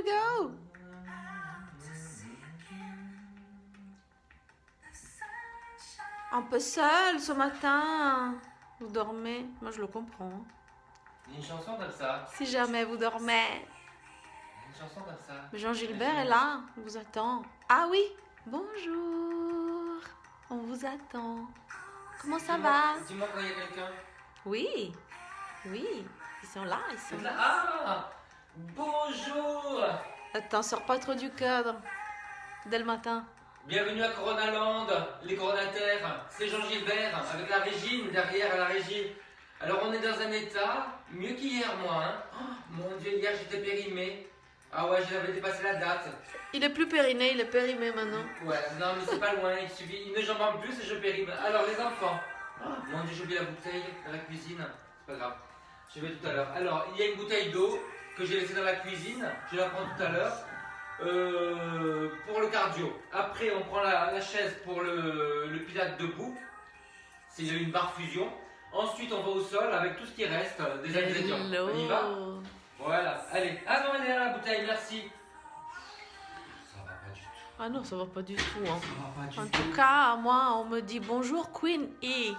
we go? Un peu seul ce matin. Vous dormez? Moi, je le comprends. Il y a une chanson comme ça. Si jamais vous dormez. Une chanson comme ça. Mais Jean-Gilbert est là, on vous attend. Ah oui, bonjour. On vous attend. Comment ça va? Dis-moi quand il y a quelqu'un. Oui, oui, ils sont là, ils sont là. Ah, bonjour. T'en sors pas trop du cadre dès le matin. Bienvenue à Coronaland, les coronataires. C'est Jean-Gilbert avec la Régine derrière à la régie. Alors on est dans un état mieux qu'hier moi. Hein. Oh, mon Dieu, hier j'étais périmé. Ah ouais, j'avais dépassé la date. Il est plus périné, il est périmé maintenant. Ouais, non mais c'est pas loin, il suffit une jambe en plus et je périme. Alors les enfants. Oh, mon Dieu, j'ai oublié la bouteille dans la cuisine. C'est pas grave, je vais tout à l'heure. Alors, il y a une bouteille d'eau que j'ai laissée dans la cuisine. Je la prends tout à l'heure. Pour le cardio. Après, on prend la chaise pour le pilate debout. C'est une barre fusion. Ensuite, on va au sol avec tout ce qui reste des ingrédients. On y va? Voilà, allez. Ah non, elle est là la bouteille, merci. Ça va pas du tout. Ah non, ça va pas du tout. Hein. Ça va pas du En tout. tout cas, moi, on me dit bonjour Queen E.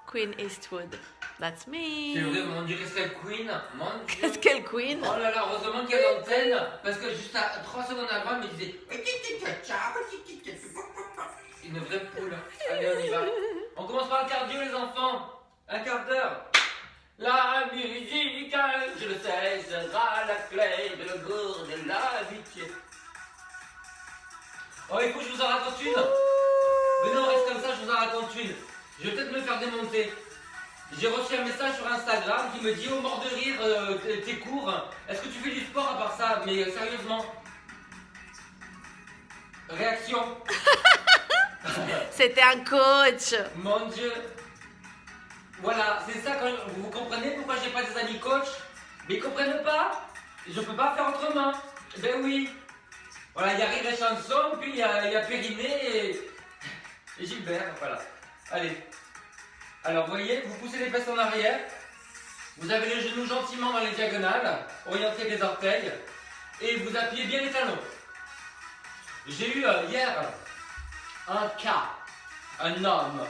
Queen Eastwood. That's me. C'est vrai, mon Dieu, qu'est-ce qu'elle queen? Mon Dieu. Qu'est-ce qu'elle Queen? Oh là là, heureusement qu'il y a l'antenne, parce que juste à 3 secondes avant, elle me disait une vraie poule. Allez, on y va. On commence par le cardio, les enfants. Un quart d'heure. La musique, je le sais, sera la clé de l'amour, de l'amitié. Oh, il faut que je vous en raconte une. Mais non, reste comme ça, je vous en raconte une. Je vais peut-être me faire démonter. J'ai reçu un message sur Instagram qui me dit oh mort de rire tes cours. Est-ce que tu fais du sport à part ça? Mais sérieusement. Réaction. C'était un coach. Mon Dieu. Voilà, c'est ça quand vous comprenez pourquoi j'ai pas des amis coach? Mais ils comprennent pas. Je peux pas faire autrement. Ben oui. Voilà, il y a Rire et Chanson, puis il y a Périnée et Gilbert. Voilà. Allez. Alors, vous voyez, vous poussez les fesses en arrière, vous avez les genoux gentiment dans les diagonales, orientez les orteils, et vous appuyez bien les talons. J'ai eu hier un cas, un homme,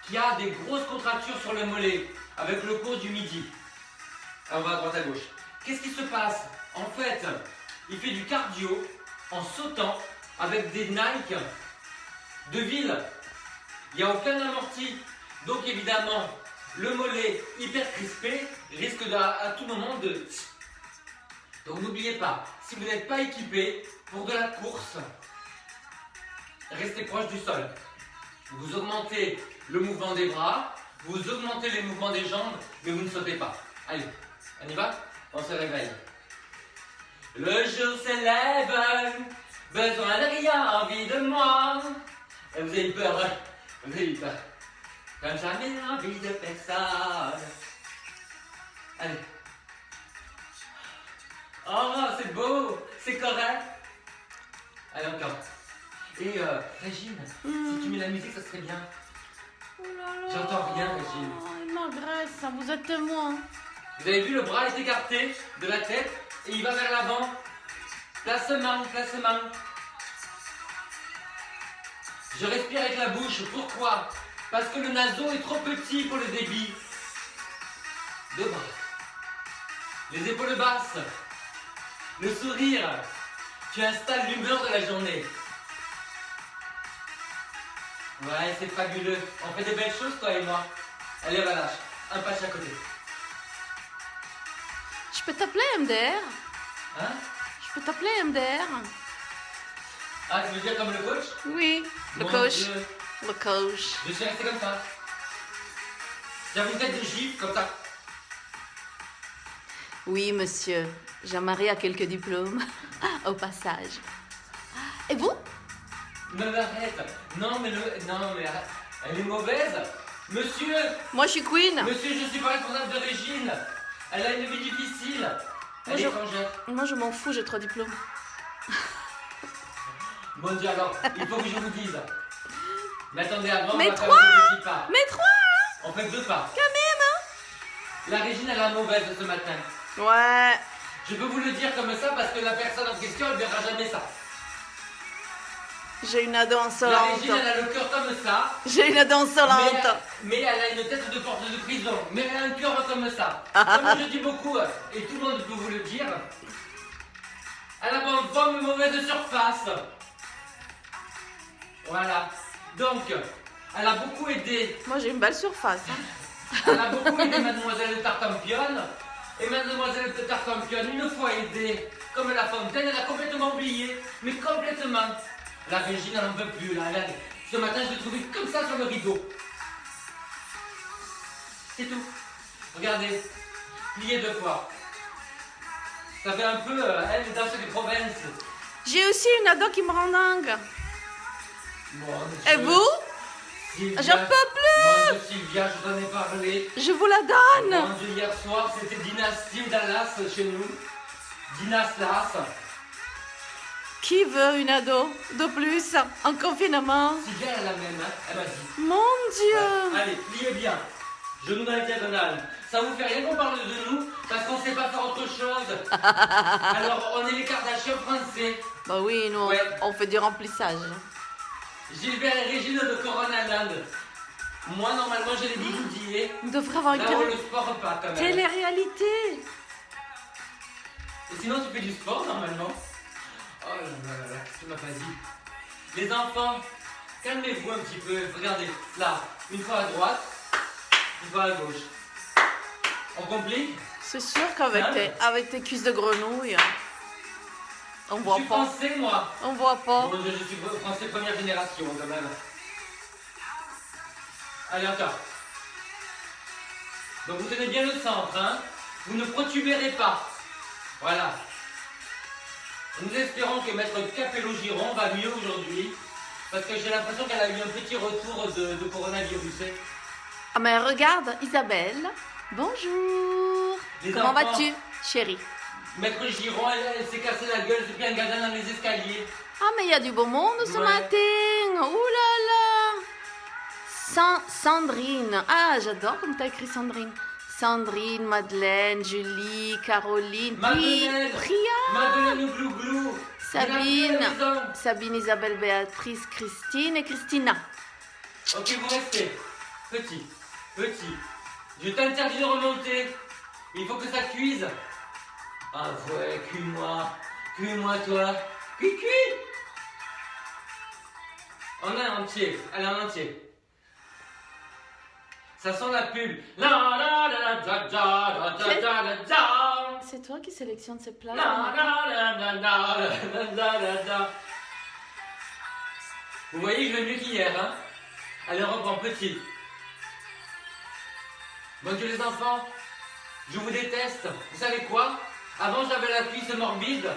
qui a des grosses contractures sur le mollet, avec le cours du midi. Alors, on va à droite à gauche. Qu'est-ce qui se passe? En fait, il fait du cardio en sautant avec des Nike de ville. Il n'y a aucun amorti. Donc évidemment, le mollet hyper crispé risque à tout moment de... Donc n'oubliez pas, si vous n'êtes pas équipé pour de la course, restez proche du sol. Vous augmentez le mouvement des bras, vous augmentez les mouvements des jambes, mais vous ne sautez pas. Allez, on y va? On se réveille. Le jour s'élève, besoin de rien, envie de moi. Et vous avez peur, hein? Vous avez peur. Comme jamais envie de personne. Allez. Oh, c'est beau, c'est correct. Allez, encore. Et Régine, si tu mets la musique, ça serait bien. Oh là là. J'entends rien, Régine. Il m'agresse, ça vous êtes témoin. Vous avez vu, le bras est écarté de la tête et il va vers l'avant. Placement, placement. Je respire avec la bouche. Pourquoi? Parce que le naso est trop petit pour le débit. Deux bras. Les épaules basses. Le sourire. Tu installes l'humeur de la journée. Ouais, c'est fabuleux. On fait des belles choses, toi et moi. Allez, relâche. Un pas de chaque côté. Je peux t'appeler MDR? Hein? Je peux t'appeler MDR? Ah, tu veux dire comme le coach? Oui, le Mon coach. Dieu. Le coach. Je suis resté comme ça. J'avais une tête de gifle comme ça. Oui, monsieur. Jean-Marie a quelques diplômes. Au passage. Et vous? Non, mais arrête. Non, mais arrête. Elle est mauvaise. Monsieur. Moi, je suis Queen. Monsieur, je suis pas responsable de Régine. Elle a une vie difficile. Elle est étrangère. Moi, je m'en fous, j'ai 3 diplômes. Mon Dieu, alors, il faut que je vous dise. Mais attendez, avant, Mais on va faire 3 un petit pas. Mais 3 hein? On fait 2 pas. Quand même, hein? La Régine, elle est mauvaise ce matin. Ouais. Je peux vous le dire comme ça parce que la personne en question, elle verra jamais ça. J'ai une ado La insolente. Régine, elle a le cœur comme ça. J'ai une ado insolente. Mais elle a une tête de porte de prison. Mais elle a un cœur comme ça. Comme je dis beaucoup, et tout le monde peut vous le dire, elle a pas une mauvaise surface. Voilà. Donc, elle a beaucoup aidé. Moi, j'ai une belle surface. Hein. Elle a beaucoup aidé Mademoiselle de Tartampion. Et Mademoiselle de Tartampion, une fois aidée, comme La Fontaine, elle a complètement oublié. Mais complètement. La Régine, elle n'en peut plus. Là. Ce matin, je l'ai trouvée comme ça sur le rideau. C'est tout. Regardez. Plié 2 fois. Ça fait un peu, elle, danse des provinces. J'ai aussi une ado qui me rend dingue. Bon, Et vous? Sylvia, J'en peux plus. Mon Dieu, Sylvia, je t'en ai parlé. Je vous la donne. Mon Dieu, hier soir, c'était Dynastie Dallas chez nous. Dynastas. Qui veut une ado de plus en confinement? Sylvia, elle a la même, hein. Elle m'a dit. Mon Dieu. Ouais. Allez, pliez bien. Genoux dans la diagonale. Ça vous fait rien qu'on parle de nous parce qu'on sait pas faire autre chose. Alors, on est les Kardashians français. Bah oui, nous, Ouais. on fait du remplissage. Gilbert et Régine de Corona Land. Moi, normalement, j'ai les bijoutiers. On devrait avoir une Là, on le sport pas quand même. télé-réalité. Et sinon, tu fais du sport normalement. Oh là là là là, qu'est-ce que tu m'as pas dit? Les enfants, calmez-vous un petit peu. Regardez, là, une fois à droite, une fois à gauche. On complique? C'est sûr qu'avec Simple. avec tes cuisses de grenouille, on Je voit suis pas. français, moi. On voit pas. Bon, je suis français première génération quand même. Allez, encore. Donc vous tenez bien le centre, hein. Vous ne protubérez pas. Voilà. Nous espérons que Maître Capello-Giron va mieux aujourd'hui. Parce que j'ai l'impression qu'elle a eu un petit retour de coronavirus. Ah mais regarde, Isabelle. Bonjour. Les Comment enfants. vas-tu, chérie? Maître Giron, elle s'est cassé la gueule depuis un gardien dans les escaliers. Ah mais il y a du beau monde ce Ouais. matin. Ouh là là. Sandrine. Ah, j'adore comme t'as écrit Sandrine. Sandrine, Madeleine, Julie, Caroline, Madeleine. Priya, Madeleine Glouglou. Sabine, Sabine, Isabelle, Béatrice, Christine et Christina. Ok, vous restez. Petit. Je t'interdis de remonter. Il faut que ça cuise. Ah ouais, cuis-moi. Cuis-moi, toi. Cuis. En un entier. Allez, en entier. Ça sent la pub. La la la la da da da da da da. C'est toi qui sélectionnes ces plats. La la la la la la la la. Vous voyez, je vais mieux qu'hier, hein. Allez, on reprend petit. Bon Dieu les enfants, je vous déteste. Vous savez quoi? Avant j'avais la cuisse morbide,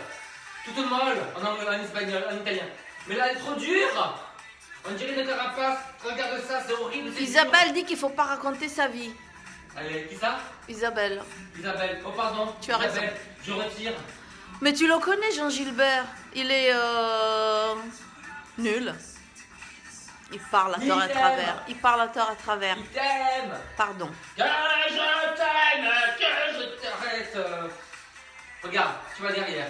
toute molle, en espagnol, en italien. Mais là elle est trop dure. On dirait une carapace. Regarde ça, c'est horrible. c'est Isabelle dit qu'il faut pas raconter sa vie. dur. Allez, qui ça? Isabelle. Isabelle. Oh pardon. Tu as raison. Isabelle, je retire. Mais tu le connais, Jean Gilbert. Il est nul. Il parle à Il tort et à t'aime. travers. Il parle à tort et à travers. Il t'aime. Pardon. Que je t'aime, que je t'arrête. Regarde, tu vas derrière.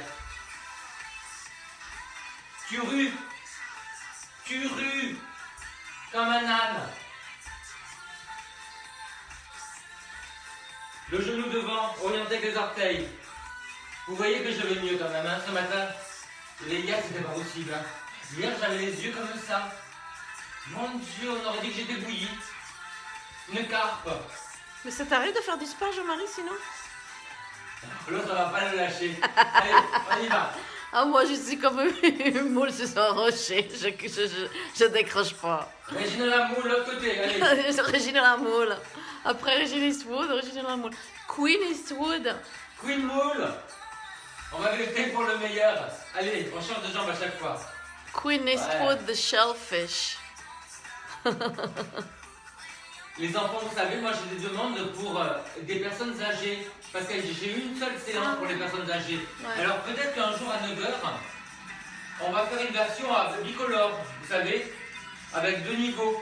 Tu rues comme un âne. Le genou devant, orienté avec les orteils. Vous voyez que je vais mieux quand même, hein, ce matin. Hier, c'était pas possible. Hein. Hier, j'avais les yeux comme ça. Mon Dieu, on aurait dit que j'étais bouillie. Une carpe. Mais ça t'arrive de faire du sport, Jean-Marie, sinon? L'autre, ça va pas le lâcher. Allez, on y va. Ah, moi, je suis comme une moule sur un rocher. Je décroche pas. Régine la moule, l'autre côté, allez. Régine la moule. Après Régine Eastwood, Régine la moule. Queen Eastwood. Queen Moule. On va lutter pour le meilleur. Allez, on change de jambe à chaque fois. Queen Eastwood, the shellfish. Les enfants, vous savez, moi j'ai des demandes pour des personnes âgées. Parce que j'ai eu une seule séance pour les personnes âgées. Ouais. Alors peut-être qu'un jour à 9h, on va faire une version bicolore, vous savez, avec 2 niveaux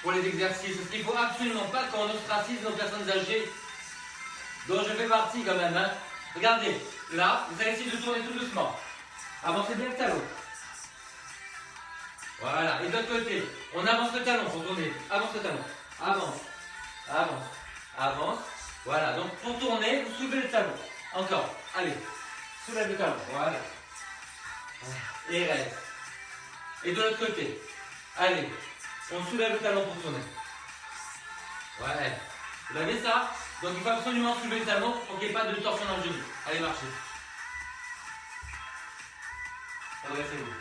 pour les exercices. Parce qu'il ne faut absolument pas qu'on ostracise nos personnes âgées, dont je fais partie quand même. Hein. Regardez, là, vous allez essayer de tourner tout doucement. Avancez bien le talon. Voilà, et de l'autre côté, on avance le talon pour tourner. Avance le talon. Avance, avance, avance. Voilà, donc pour tourner, vous soulevez le talon. Encore, allez, soulève le talon. Voilà. Et reste. Et de l'autre côté, allez, on soulève le talon pour tourner. Ouais, vous avez ça? Donc il faut absolument soulever le talon pour qu'il n'y ait pas de torsion dans le genou. Allez, marchez. Redressez-vous.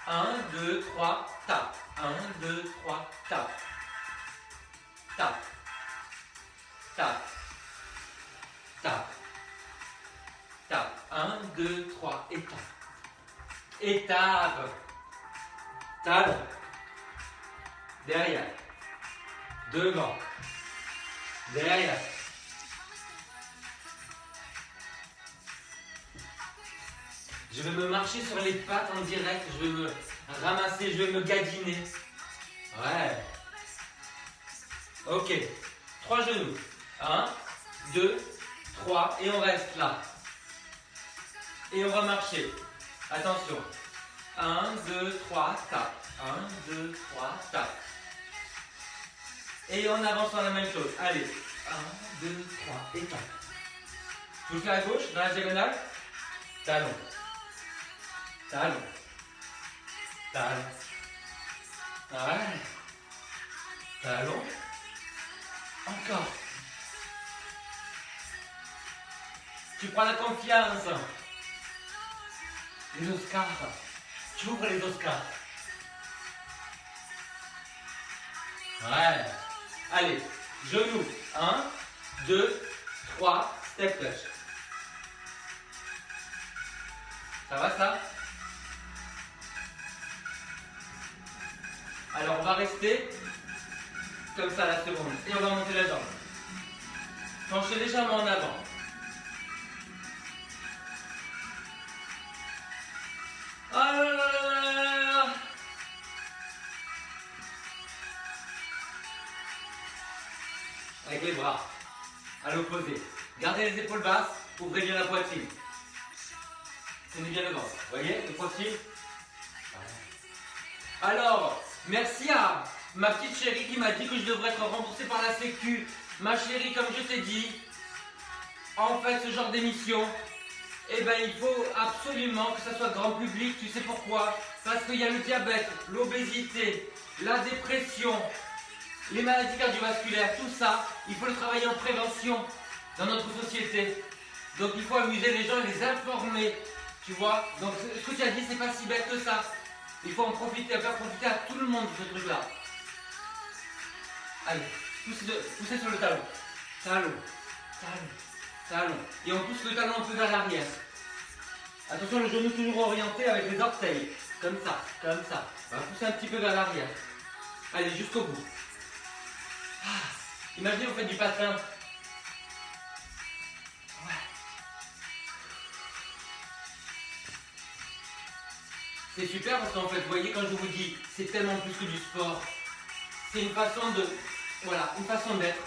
1, 2, 3, tape. 1, 2, 3, tape. Tape. Tape. Tape. Tape. 1, 2, 3, et tape. Et tape. Talon. Derrière. Devant. Derrière. Je vais me marcher sur les pattes en direct, je vais me ramasser, je vais me gadiner. Ouais. Ok. 3 genoux. 1, 2, 3. Et on reste là. Et on va marcher. Attention. 1, 2, 3, tape. 1, 2, 3, tape. Et on avance dans la même chose. Allez. 1, 2, 3 et tape. Vous le faites à gauche, dans la diagonale. Talon. Talon. Talon. Ouais. Talon. Encore. Tu prends la confiance. Les Oscars. Tu ouvres les Oscars. Ouais. Allez. Genoux. 1, 2, 3. Step touch. Ça va ça? Alors on va rester comme ça la seconde et on va monter la jambe. Penchez légèrement en avant. Ah là là là là là. Avec les bras à l'opposé. Gardez les épaules basses, ouvrez bien la poitrine. Tenez bien le ventre. Vous voyez le profil? Alors, merci à ma petite chérie qui m'a dit que je devrais être remboursée par la Sécu. Ma chérie, comme je t'ai dit, en fait, ce genre d'émission, eh ben, il faut absolument que ça soit grand public. Tu sais pourquoi? Parce qu'il y a le diabète, l'obésité, la dépression, les maladies cardiovasculaires, tout ça, il faut le travailler en prévention dans notre société. Donc, il faut amuser les gens et les informer. Tu vois? Donc, ce que tu as dit, c'est pas si bête que ça. Il faut en profiter, faire profiter à tout le monde de ce truc-là. Allez, poussez sur le talon. Talon, talon, talon. Et on pousse le talon un peu vers l'arrière. Attention, le genou toujours orienté avec les orteils. Comme ça, comme ça. On va pousser un petit peu vers l'arrière. Allez, jusqu'au bout. Ah, imaginez, vous faites du patin. C'est super parce qu'en fait, vous voyez, quand je vous dis, c'est tellement plus que du sport. C'est une façon de, voilà, une façon d'être.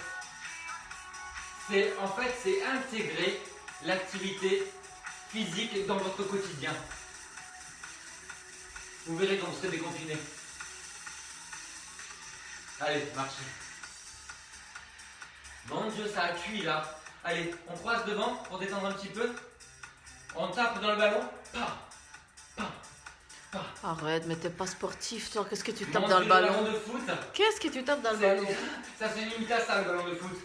En fait, c'est intégrer l'activité physique dans votre quotidien. Vous verrez quand vous serez déconfiné. Allez, marchez. Mon Dieu, ça a cuit là. Allez, on croise devant pour détendre un petit peu. On tape dans le ballon. Pam, pam. Arrête, mais t'es pas sportif, toi. Qu'est-ce que tu tapes Mon dans le Dieu, ballon? de foot. Qu'est-ce que tu tapes dans le ballon? Ça se limite à ça, le ballon de foot.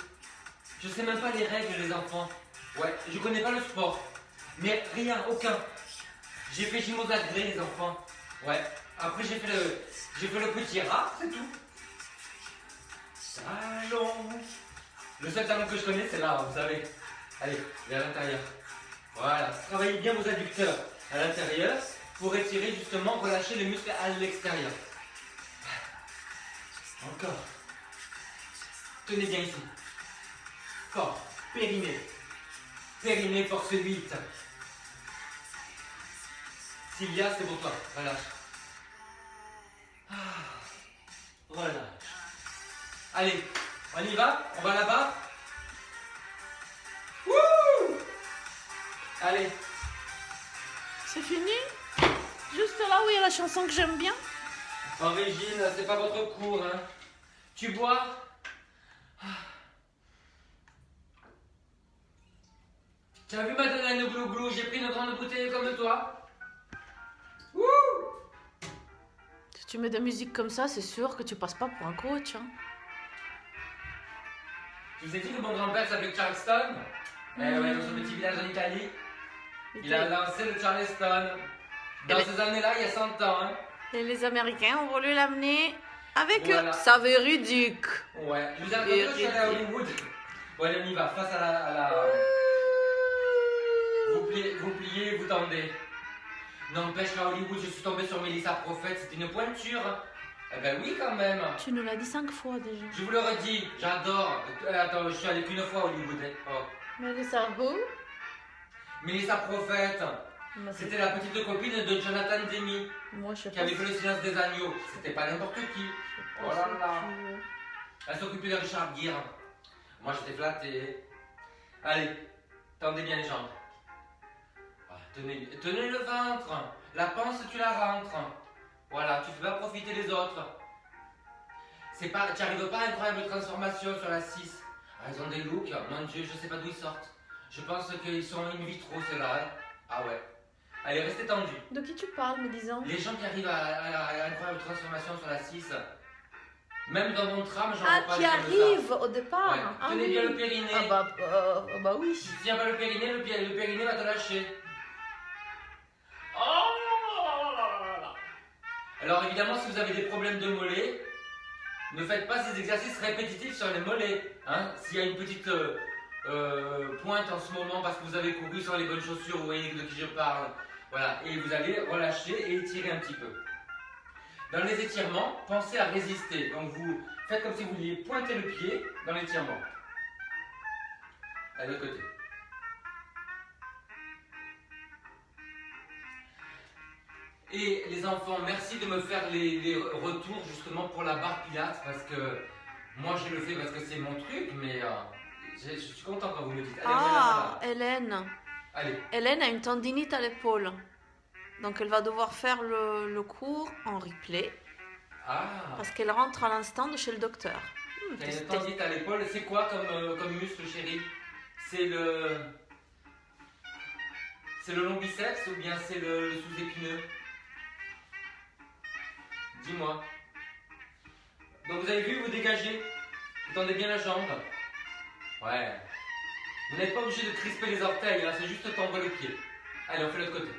Je sais même pas les règles, les enfants. Ouais, je connais pas le sport. Mais rien, aucun. J'ai fait gymnosagré, les enfants. Ouais. Après, j'ai fait le petit rat, c'est tout. Talon. Le seul talon que je connais, c'est là, vous savez. Allez, vers l'intérieur. Voilà. Travaillez bien vos adducteurs à l'intérieur pour étirer, justement, relâcher les muscles à l'extérieur. Encore. Tenez bien ici. Fort. Périnée. Périnée, force 8. Sylvia, c'est pour toi. Relâche. Relâche. Allez, on y va. On va là-bas. Allez. C'est fini? Juste là où il y a la chanson que j'aime bien? Oh, Régine, c'est pas votre cours, hein. Tu bois? Tu as vu Madeleine Glou Glou? J'ai pris une grande bouteille comme toi. Wouh! Si tu mets de la musique comme ça, c'est sûr que tu passes pas pour un coach. Hein. Je vous ai dit que mon grand-père s'appelait Charleston. Ouais, dans son petit village en Italie. Il a lancé le Charleston. Dans ces années-là, il y a 100 ans. Hein. Et les Américains ont voulu l'amener avec Voilà. eux. Ça véridique. Ouais, je vous ai raconté que je suis allé à Hollywood. Ouais, on y va, face à la... Vous pliez, vous tendez. N'empêche qu'à Hollywood, je suis tombé sur Melissa Prophète, c'était une pointure. Eh ben oui, quand même. Tu nous l'as dit 5 fois déjà. Je vous le redis, j'adore. Attends, je suis allé qu'une fois à Hollywood. Oh. Melissa who? Melissa Prophète. C'était la petite copine de Jonathan Demme. Moi, je sais Qui pas. avait fait le silence des agneaux. C'était pas n'importe qui. Oh là là. Elle s'occupait de Richard Gere. Moi, j'étais flatté. Allez, tendez bien les jambes. Tenez le ventre. La panse, tu la rentres. Voilà, tu fais pas profiter les autres. Tu n'arrives pas à une incroyable transformation sur la 6. Ah, ils ont des looks, mon Dieu, je sais pas d'où ils sortent. Je pense qu'ils sont in vitro, ceux-là. Hein. Ah ouais. Allez, restez tendus. De qui tu parles, me disant? Les gens qui arrivent à une incroyable transformation sur la 6, même dans mon tram, j'en Ah, vois pas. qui arrive au départ. Ouais. Ah, Tenez oui. bien le périnée. Bah oui. Si tu tiens pas le périnée, le périnée va te lâcher. Oh. Alors évidemment, si vous avez des problèmes de mollets, ne faites pas ces exercices répétitifs sur les mollets. Hein. S'il y a une petite pointe en ce moment parce que vous avez couru sur les bonnes chaussures, vous voyez de qui je parle. Voilà, et vous allez relâcher et étirer un petit peu. Dans les étirements, pensez à résister. Donc vous faites comme si vous vouliez pointer le pied dans l'étirement. À l'autre côté. Et les enfants, merci de me faire les retours justement pour la barre Pilates parce que moi je le fais parce que c'est mon truc, mais je suis content quand vous me dites. Allez, Ah, Hélène. Allez. Hélène a une tendinite à l'épaule. Donc elle va devoir faire le cours en replay. Ah. Parce qu'elle rentre à l'instant de chez le docteur. T'as une tendinite à l'épaule, c'est quoi comme muscle, chérie? C'est le long biceps ou bien c'est le sous-épineux? Dis-moi. Donc vous avez vu, vous dégagez. Vous tendez bien la jambe. Ouais. Vous n'êtes pas obligé de crisper les orteils, là, c'est juste tendre le pied. Allez, on fait l'autre côté.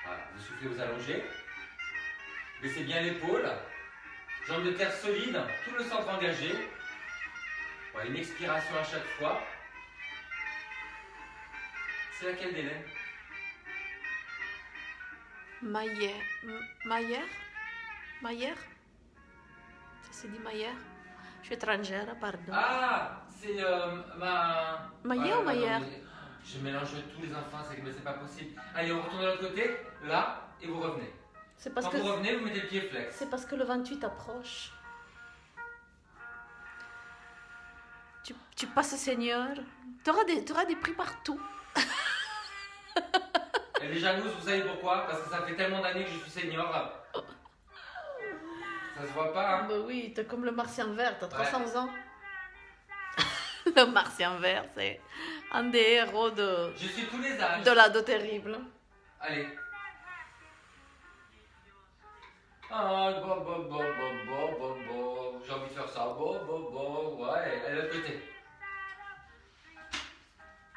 Voilà, vous soufflez, vous allongez. Baissez bien l'épaule. Jambe de terre solide, tout le centre engagé. Ouais, une expiration à chaque fois. C'est laquelle d'Hélène? Maillère. Maillère? Ça se dit Maillère? Je suis étrangère, pardon. Ah, c'est ma... Maillet ou Maillère? Je mélange tous les enfants, mais c'est pas possible. Allez, on retourne de l'autre côté, là, et vous revenez. C'est parce Quand que vous revenez, vous mettez le pied flex. c'est parce que le 28 approche. Tu passes seigneur. T'auras des prix partout. Elle est jalouse, vous savez pourquoi? Parce que ça fait tellement d'années que je suis senior. Ça se voit pas, hein? Bah oui, t'es comme le martien vert, t'as 300 Ouais. ans. Le martien vert, c'est un des héros de Je suis tous les âges. l'ado terrible. Allez. Ah, j'ai envie de faire ça. Ouais, et l'autre côté.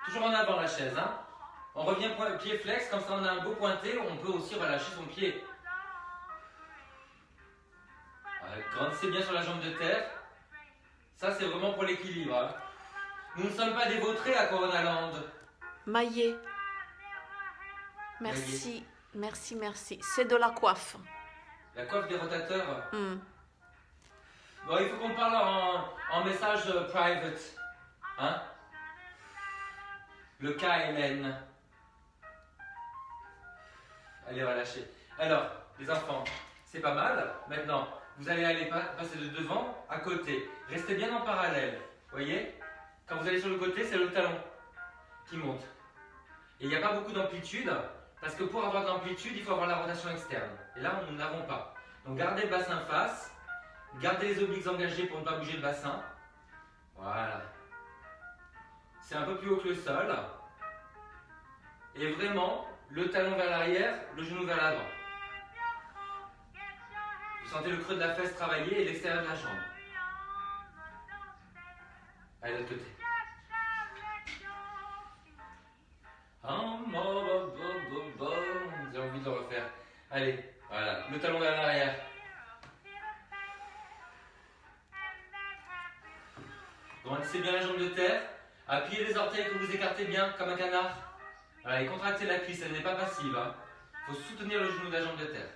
Toujours en avant la chaise, hein. On revient pied flex, comme ça on a un beau pointé, on peut aussi relâcher son pied. Grandissez bien sur la jambe de terre. Ça c'est vraiment pour l'équilibre. Hein. Nous ne sommes pas dévautrés à Coronaland. Maillet. Merci, merci, merci. C'est de la coiffe. La coiffe des rotateurs. Hmm. Bon, il faut qu'on parle en message private. Hein? Le KLN. Allez, relâchez. Alors, les enfants, c'est pas mal. Maintenant, vous allez aller passer de devant à côté. Restez bien en parallèle. Voyez? Quand vous allez sur le côté, c'est le talon qui monte. Et il n'y a pas beaucoup d'amplitude, parce que pour avoir de l'amplitude, il faut avoir la rotation externe. Et là, nous n'avons pas. Donc gardez le bassin face, gardez les obliques engagés pour ne pas bouger le bassin. Voilà. C'est un peu plus haut que le sol. Et vraiment, le talon vers l'arrière, le genou vers l'avant. Vous sentez le creux de la fesse travailler et l'extérieur de la jambe. Allez, de l'autre côté. J'ai envie de le refaire. Allez, voilà, le talon vers l'arrière. Grandissez bien la jambe de terre. Appuyez les orteils que vous écartez bien, comme un canard. Voilà, et contractez la cuisse, elle n'est pas passive. Il faut soutenir le genou de la jambe de terre.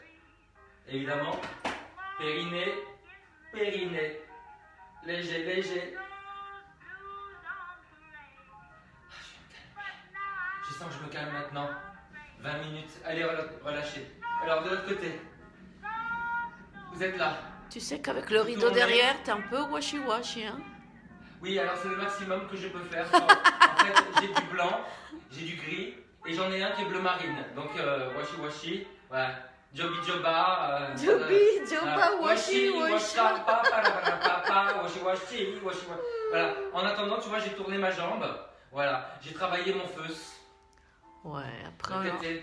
Évidemment, périnée, périnée. Léger, léger. Je sens que je me calme maintenant. 20 minutes. Allez, relâchez. Alors, de l'autre côté. Vous êtes là. Tu sais qu'avec le rideau derrière, t'es un peu washi-washi, hein? Oui, alors c'est le maximum que je peux faire. En fait, j'ai du blanc, j'ai du gris, et j'en ai un qui est bleu marine. Donc, washi-washi. Voilà. Jobi Joba. Jobi Joba, washi washi. Washi washi, washi. Voilà. En attendant, tu vois, j'ai tourné ma jambe. Voilà. J'ai travaillé mon feu. Ouais,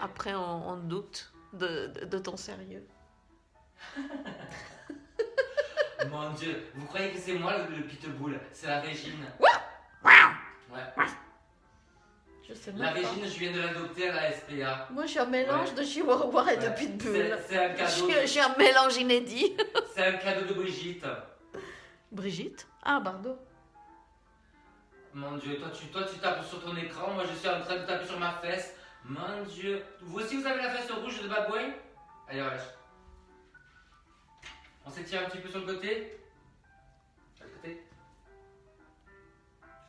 après on doute de ton sérieux. Mon Dieu, vous croyez que c'est moi le pitbull? C'est la Régine. Ouais. Je sais la Régine, je viens de l'adopter à la SPA. Moi, je suis un mélange de chihuahua et de pitbull. C'est un cadeau. Je suis un mélange inédit. C'est un cadeau de Brigitte. Brigitte? Ah, Bardot. Mon Dieu, toi tu tapes sur ton écran, moi je suis en train de taper sur ma fesse. Mon Dieu. Vous aussi vous avez la fesse rouge de babouin? Allez, relâche. On s'étire un petit peu sur le côté. Sur le côté.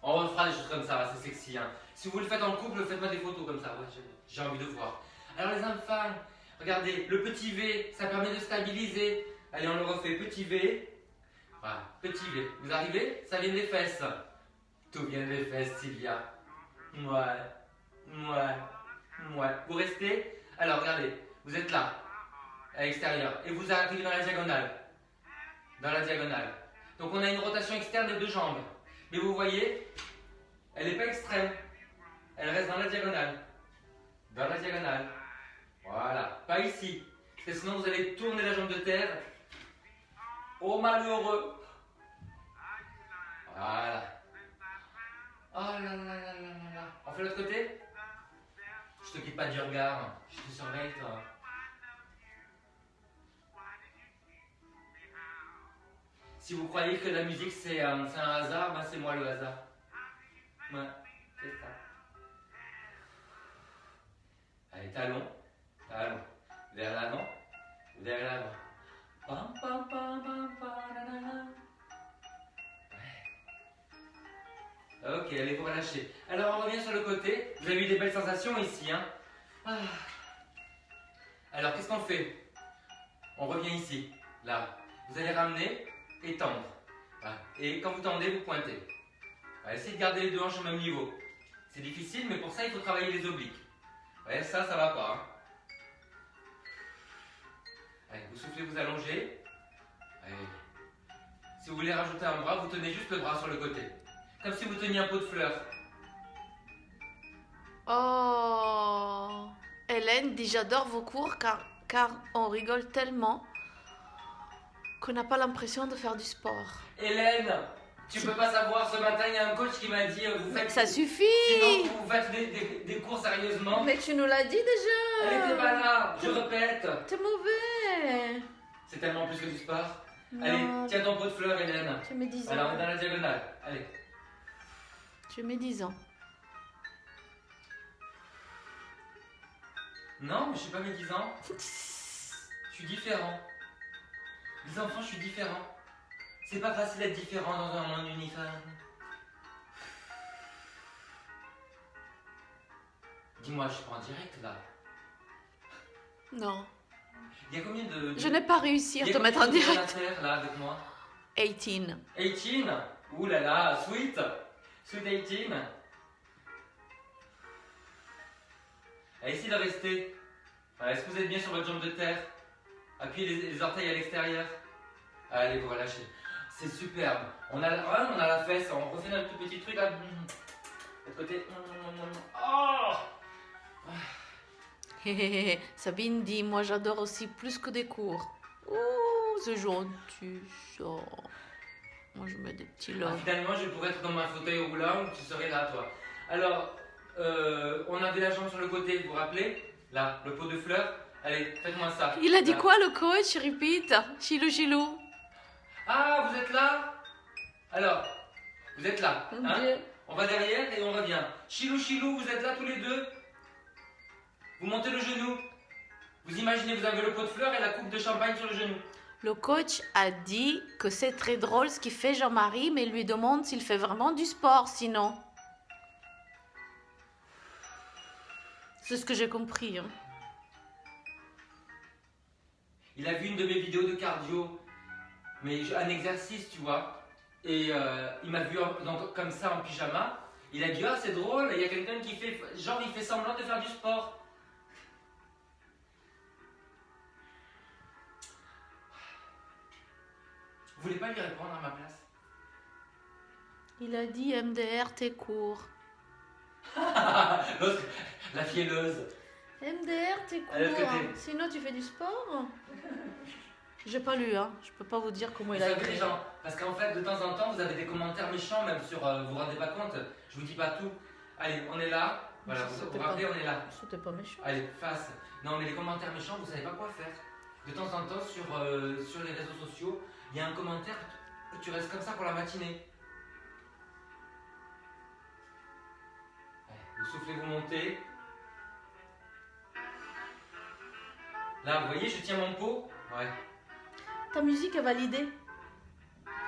On refera des choses comme ça, c'est sexy. Hein. Si vous le faites en couple, faites-moi des photos comme ça. Ouais, j'ai envie de voir. Alors les enfants, regardez, le petit V, ça permet de stabiliser. Allez, on le refait. Petit V. Voilà, petit V. Vous arrivez? Ça vient des fesses. Tout vient des fesses, Sylvia. Ouais. Vous restez? Alors, regardez, vous êtes là, à l'extérieur, et vous arrivez dans la diagonale. Donc, on a une rotation externe des deux jambes. Mais vous voyez, elle n'est pas extrême. Elle reste dans la diagonale. Voilà, pas ici. Parce que sinon, vous allez tourner la jambe de terre. Oh, malheureux. Voilà. Oh là là là là là là. On fait l'autre côté? Je te quitte pas du regard. Je te surveille, toi. Si vous croyez que la musique c'est un hasard, ben c'est moi le hasard. Ouais, c'est ça. Allez, talon. Vers l'avant. Pam, pam, pam, pam, pam, la, la, la. Ok, allez, vous relâchez. Alors, on revient sur le côté. Vous avez eu des belles sensations ici, hein? Alors, qu'est-ce qu'on fait? On revient ici, là. Vous allez ramener et tendre. Voilà. Et quand vous tendez, vous pointez. Voilà, essayez de garder les deux hanches au même niveau. C'est difficile, mais pour ça, il faut travailler les obliques. Ouais, ça va pas. Hein. Allez, vous soufflez, vous allongez. Allez. Si vous voulez rajouter un bras, vous tenez juste le bras sur le côté. Comme si vous teniez un pot de fleurs. Oh, Hélène dit j'adore vos cours car on rigole tellement qu'on n'a pas l'impression de faire du sport. Hélène, tu peux pas savoir, ce matin il y a un coach qui m'a dit vous faites... Ça suffit. Sinon vous faites des cours sérieusement. Mais tu nous l'as dit déjà. Elle était pas là, je répète. T'es mauvais. C'est tellement plus que du sport. Non. Allez, tiens ton pot de fleurs, Hélène. Tu mets 10 ans. Alors on est dans la diagonale, allez. Tu mets 10 ans. Non, mais je suis pas mes 10 ans. Je suis différent. Les enfants, je suis différent. C'est pas facile d'être différent dans un monde uniforme. Dis-moi, je suis pas en direct là. Non. Il y a combien de... Je n'ai pas réussi à te mettre en direct. Là avec moi 18. 18. Ouh là là, sweet. Sweet 18. Allez, essayez de rester. Voilà, est-ce que vous êtes bien sur votre jambe de terre? Appuyez les orteils à l'extérieur. Allez, vous relâchez. C'est superbe. On a la fesse. On refait notre tout petit truc là. De l'autre côté. Oh! Sabine dit, moi j'adore aussi plus que des cours. Oh, c'est gentil ça. Moi je mets des petits Ah, loves. finalement, je pourrais être dans ma fauteuil roulant, tu serais là, toi. Alors, on avait la jambe sur le côté, vous vous rappelez? Là, le pot de fleurs. Allez, faites-moi ça. Il a dit Là. quoi le coach? Repeat. Chilou chilou. Ah, vous êtes là? Alors, vous êtes là. Hein? On va derrière et on revient. Chilou, chilou, vous êtes là tous les deux? Vous montez le genou. Vous imaginez, vous avez le pot de fleurs et la coupe de champagne sur le genou. Le coach a dit que c'est très drôle ce qu'il fait Jean-Marie, mais il lui demande s'il fait vraiment du sport sinon. C'est ce que j'ai compris. Hein. Il a vu une de mes vidéos de cardio, mais un exercice, tu vois. Et il m'a vu donc, comme ça en pyjama. Il a dit, ah, c'est drôle, il y a quelqu'un qui fait, genre, il fait semblant de faire du sport. Vous voulez pas lui répondre à ma place? Il a dit MDR, t'es court. L'autre, la fielleuse. MDR, t'es court. À l'autre côté. Sinon, tu fais du sport? J'ai pas lu, hein. Je peux pas vous dire comment Vous il a savez, écrit. les gens, parce qu'en fait, de temps en temps, vous avez des commentaires méchants, même sur. Vous vous rendez pas compte? Je vous dis pas tout. Allez, on est là. Voilà, vous vous rappelez, on est là. C'était pas méchant. Allez, face. Non, mais les commentaires méchants, vous savez pas quoi faire. De temps en temps, sur les réseaux sociaux, il y a un commentaire, tu restes comme ça pour la matinée. Allez, vous soufflez, vous montez. Là, vous voyez, je tiens mon pot. Ouais. Ta musique est validée.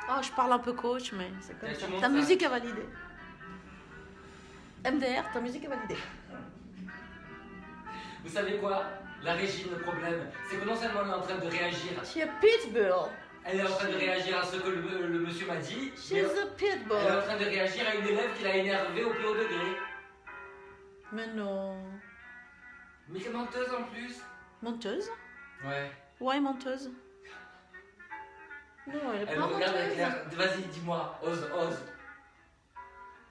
Ah, je parle un peu coach, mais c'est comme Et ça. tu montes Ta ça. musique est validée. MDR, ta musique est validée. Vous savez quoi? La Régine, le problème, c'est que non seulement elle est en train de réagir, She a pitbull. elle est en train de réagir à ce que le monsieur m'a dit, mais She's a elle est en pitbull. train de réagir à une élève qui l'a énervée au plus haut degré. Mais non. Mais quelle menteuse en plus. Menteuse? Ouais. Ouais, menteuse. Non, elle est Elle pas me regarde avec menteuse. l'air. Vas-y, dis-moi, ose, ose.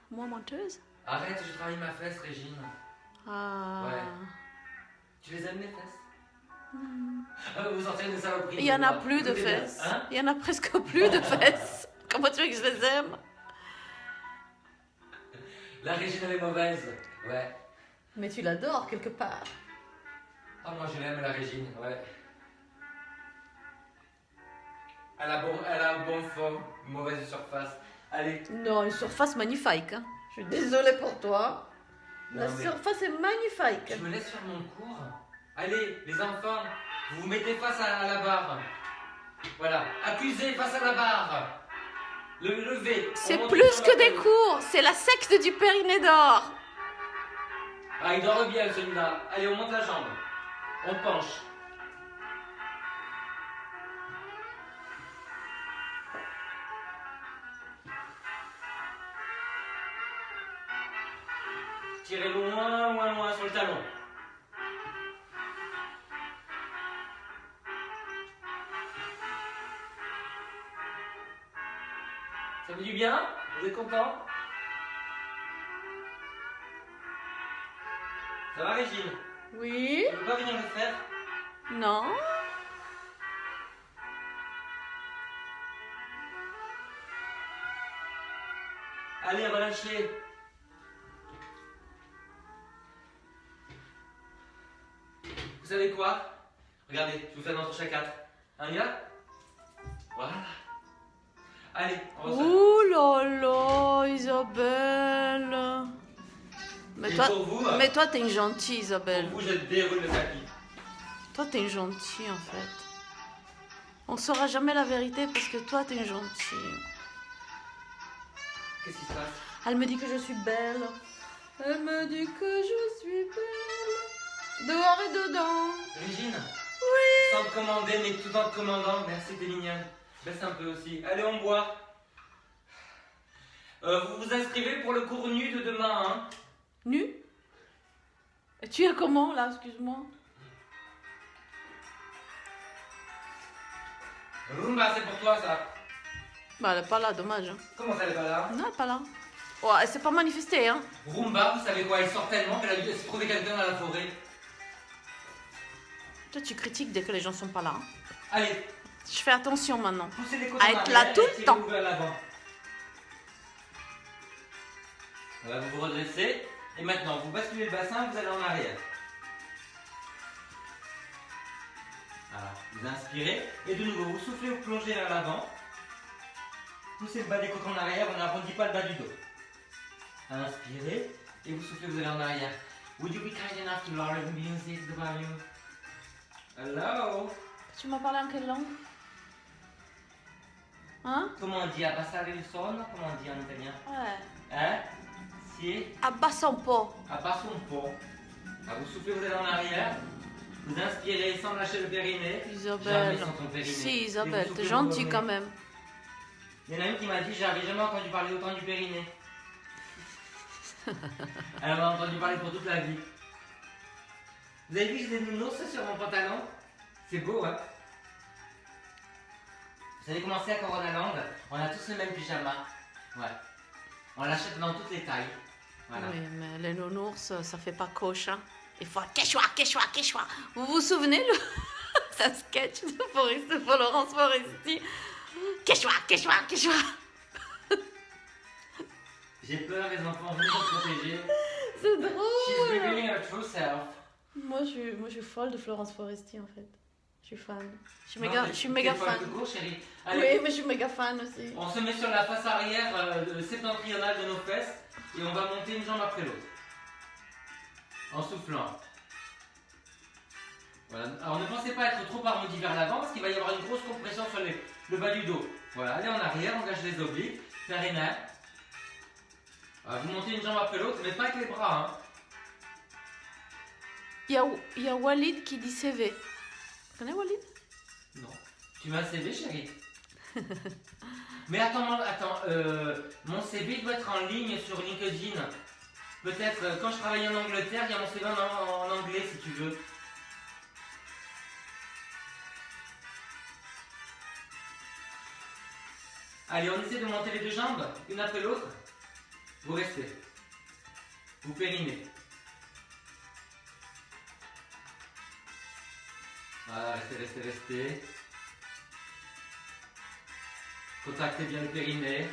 Moi, menteuse? Arrête, je travaille ma fesse, Régine. Ah. Ouais. Tu les aimes, les fesses? Ah, vous sortez une saloperie. Il y en a moi. plus de Écoutez bien, fesses. hein? Il y en a presque plus de fesses. Comment tu veux que je les aime? La Régine, elle est mauvaise. Ouais. Mais tu l'adores quelque part. Ah, moi, je l'aime, la Régine, ouais. Elle a un bon fond, une mauvaise surface. Allez. Non, une surface magnifique. Hein. Je suis désolée pour toi. La Non, mais surface est magnifique. je me laisse faire mon cours. Allez, les enfants, vous vous mettez face à la barre. Voilà, accusez face à la barre. Le lever. C'est On monte plus sur que la des tête. cours, c'est la secte du Périnée d'or. Ah, il dort bien celui-là. Allez, on monte la jambe. On penche. Tirez loin, loin, loin sur le talon. Ça fait du bien? Vous êtes content? Ça va, Régine? Oui? Tu peux pas venir le faire? Non? Allez, relâchez. Vous savez quoi? Regardez, je vous fais un entretien 4. On y va? Voilà. Allez, on ressort. Ouh là là, Isabelle. Mais Et toi, pour vous, mais toi, t'es une gentille, Isabelle. pour vous, je déroule le tapis. Toi, t'es une gentille, en fait. On saura jamais la vérité parce que toi, t'es une gentille. Qu'est-ce qui se passe? Elle me dit que je suis belle. Elle me dit que je suis belle. Dehors et dedans. Régine? Oui. Sans te commander, mais tout en te commandant. Merci, t'es mignonne. Baisse un peu aussi. Allez, on boit. Vous vous inscrivez pour le cours nu de demain, hein? Nu? Et tu es comment là, excuse-moi? Rumba, c'est pour toi ça. Bah elle est pas là, dommage. Hein. Comment ça, elle est pas là? Non, elle est pas là. Oh, elle s'est pas manifestée, hein. Rumba, vous savez quoi, elle sort tellement qu'elle a dû se trouver quelqu'un dans la forêt. Toi, tu critiques dès que les gens sont pas là. Hein. Allez, Je fais attention maintenant. poussez les côtes À en être là arrière tout et le tirez-vous temps. vers l'avant. Voilà, vous vous redressez. Et maintenant, vous basculez le bassin, vous allez en arrière. Voilà, vous inspirez. Et de nouveau, vous soufflez, vous plongez vers l'avant. Poussez le bas des côtes en arrière, on n'arrondit pas le bas du dos. Inspirez. Et vous soufflez, vous allez en arrière. Would you be kind enough to lower the music, the volume? Hello? Tu m'as parlé en quelle langue? Hein? Comment on dit? Abbassare il sonno? Comment on dit en italien? Ouais. Hein? Si? Abasse un peu. Abbasse un peu. Ah, vous soufflez, vous allez en arrière. Vous inspirez sans lâcher le périnée. Jamais Isabelle. sans ton périnée. Si, Et Isabelle, vous t'es soufflez, gentille vous revenez. quand même. Il y en a une qui m'a dit j'avais jamais entendu parler autant du périnée. Elle en a entendu parler pour toute la vie. Vous avez vu que j'ai des nounours sur mon pantalon? C'est beau, hein? Vous savez comment c'est à Coronaland? On a tous le même pyjama. Ouais. On l'achète dans toutes les tailles. Voilà. Oui, mais les nounours, ça fait pas coche. Hein. Il faut quechua, quechua, quechua. Vous vous souvenez le c'est un sketch de Florence Foresti. Quechua, quechua, quechua. J'ai peur, les enfants, venez me protéger. C'est She's drôle. revealing her true self. Moi, je suis folle de Florence Foresti en fait. Je suis fan. Non, Je suis méga t'es fan. folle de court, chérie. Oui, Allez, mais je suis méga fan aussi. on se met sur la face arrière septentrionale de nos fesses et on va monter une jambe après l'autre. En soufflant. Voilà. Alors ne pensez pas être trop arrondi vers l'avant parce qu'il va y avoir une grosse compression sur le bas du dos. Voilà, allez en arrière, engage les obliques, périnée. Voilà, vous montez une jambe après l'autre, mais pas avec les bras. Hein. Il y a Walid qui dit CV. Tu connais Walid? Non. Tu m'as un CV, chérie? Mais attends, mon CV doit être en ligne sur LinkedIn. Peut-être, quand je travaillais en Angleterre, il y a mon CV en anglais si tu veux. Allez, on essaie de monter les deux jambes, une après l'autre. Vous restez. Vous périnez. Voilà, restez. Contractez bien le périnée.